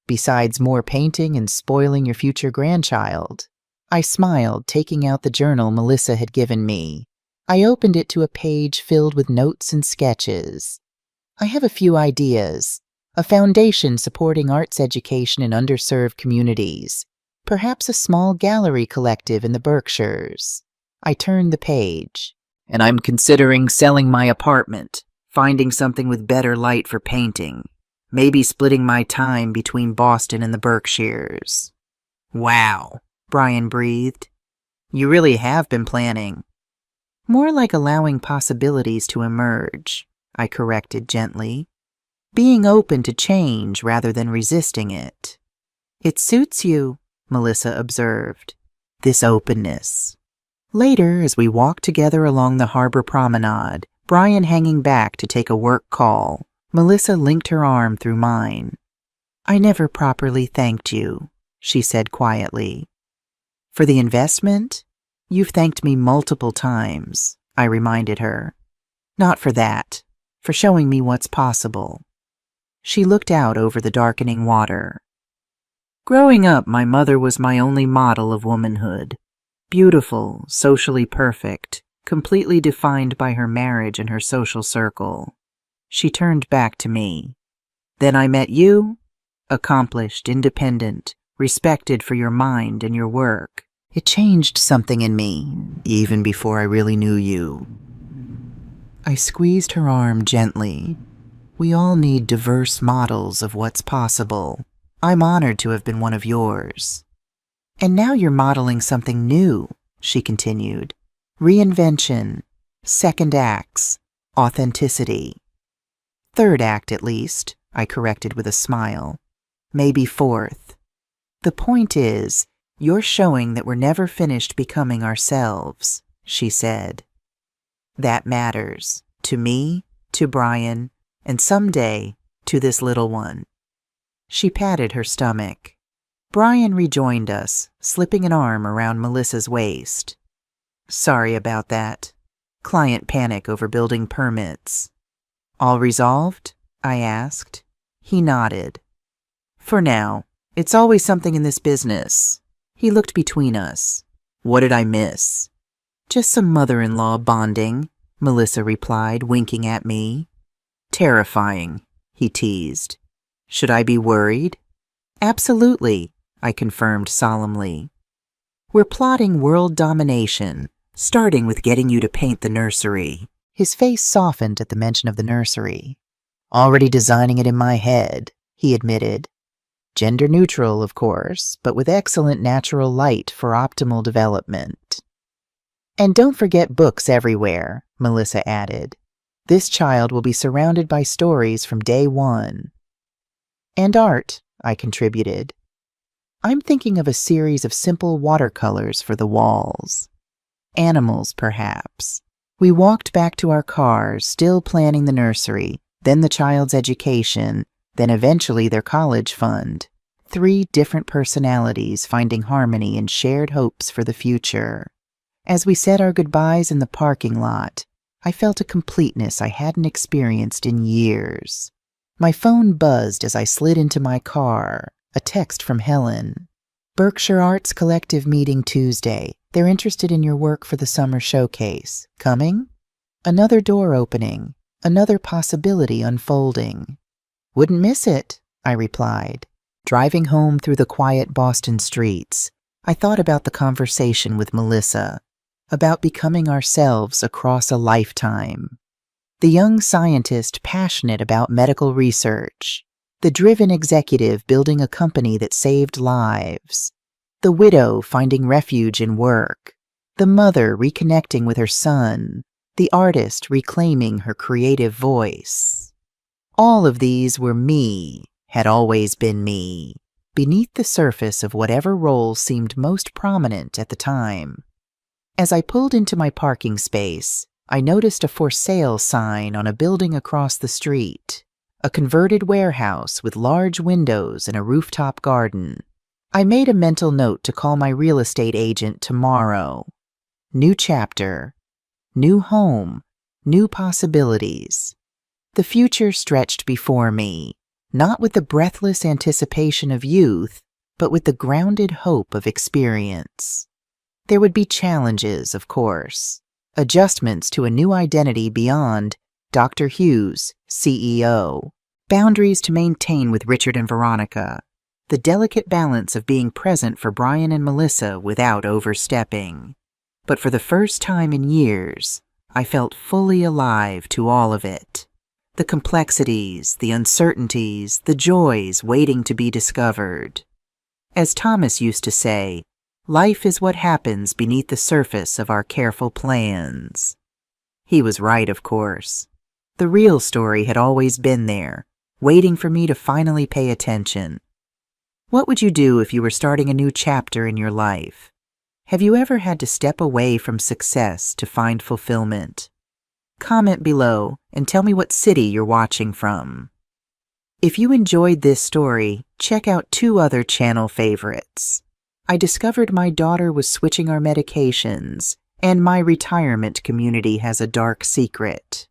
Besides more painting and spoiling your future grandchild? I smiled, taking out the journal Melissa had given me. I opened it to a page filled with notes and sketches. I have a few ideas. A foundation supporting arts education in underserved communities. Perhaps a small gallery collective in the Berkshires. I turned the page. And I'm considering selling my apartment, finding something with better light for painting. Maybe splitting my time between Boston and the Berkshires. Wow, Brian breathed. You really have been planning. More like allowing possibilities to emerge, I corrected gently. Being open to change rather than resisting it. It suits you, Melissa observed, this openness. Later, as we walked together along the harbor promenade, Brian hanging back to take a work call, Melissa linked her arm through mine. I never properly thanked you, she said quietly. For the investment? You've thanked me multiple times, I reminded her. Not for that, for showing me what's possible. She looked out over the darkening water. Growing up, my mother was my only model of womanhood. Beautiful, socially perfect, completely defined by her marriage and her social circle. She turned back to me. Then I met you, accomplished, independent, respected for your mind and your work. It changed something in me, even before I really knew you. I squeezed her arm gently. We all need diverse models of what's possible. I'm honored to have been one of yours. And now you're modeling something new, she continued. Reinvention, second acts, authenticity. Third act, at least, I corrected with a smile. Maybe fourth. The point is, you're showing that we're never finished becoming ourselves, she said. That matters, to me, to Brian, and someday, to this little one. She patted her stomach. Brian rejoined us, slipping an arm around Melissa's waist. Sorry about that. Client panic over building permits. All resolved? I asked. He nodded. For now. It's always something in this business. He looked between us. What did I miss? Just some mother-in-law bonding, Melissa replied, winking at me. Terrifying, he teased. Should I be worried? Absolutely, I confirmed solemnly. We're plotting world domination, starting with getting you to paint the nursery. His face softened at the mention of the nursery. Already designing it in my head, he admitted. Gender neutral, of course, but with excellent natural light for optimal development. And don't forget books everywhere, Melissa added. This child will be surrounded by stories from day one. And art, I contributed. I'm thinking of a series of simple watercolors for the walls. Animals, perhaps. We walked back to our cars, still planning the nursery, then the child's education, then eventually their college fund. 3 different personalities finding harmony and shared hopes for the future. As we said our goodbyes in the parking lot, I felt a completeness I hadn't experienced in years. My phone buzzed as I slid into my car, a text from Helen. Berkshire Arts Collective meeting Tuesday. They're interested in your work for the summer showcase. Coming? Another door opening, another possibility unfolding. Wouldn't miss it, I replied. Driving home through the quiet Boston streets, I thought about the conversation with Melissa, about becoming ourselves across a lifetime. The young scientist passionate about medical research, the driven executive building a company that saved lives, the widow finding refuge in work, the mother reconnecting with her son, the artist reclaiming her creative voice. All of these were me, had always been me, beneath the surface of whatever role seemed most prominent at the time. As I pulled into my parking space, I noticed a for sale sign on a building across the street, a converted warehouse with large windows and a rooftop garden. I made a mental note to call my real estate agent tomorrow. New chapter, new home, new possibilities. The future stretched before me, not with the breathless anticipation of youth, but with the grounded hope of experience. There would be challenges, of course, adjustments to a new identity beyond Dr. Hughes, CEO, boundaries to maintain with Richard and Veronica, the delicate balance of being present for Brian and Melissa without overstepping. But for the first time in years, I felt fully alive to all of it. The complexities, the uncertainties, the joys waiting to be discovered. As Thomas used to say, life is what happens beneath the surface of our careful plans. He was right, of course. The real story had always been there, waiting for me to finally pay attention. What would you do if you were starting a new chapter in your life? Have you ever had to step away from success to find fulfillment? Comment below and tell me what city you're watching from. If you enjoyed this story, check out 2 other channel favorites. I discovered my daughter was switching our medications, and my retirement community has a dark secret.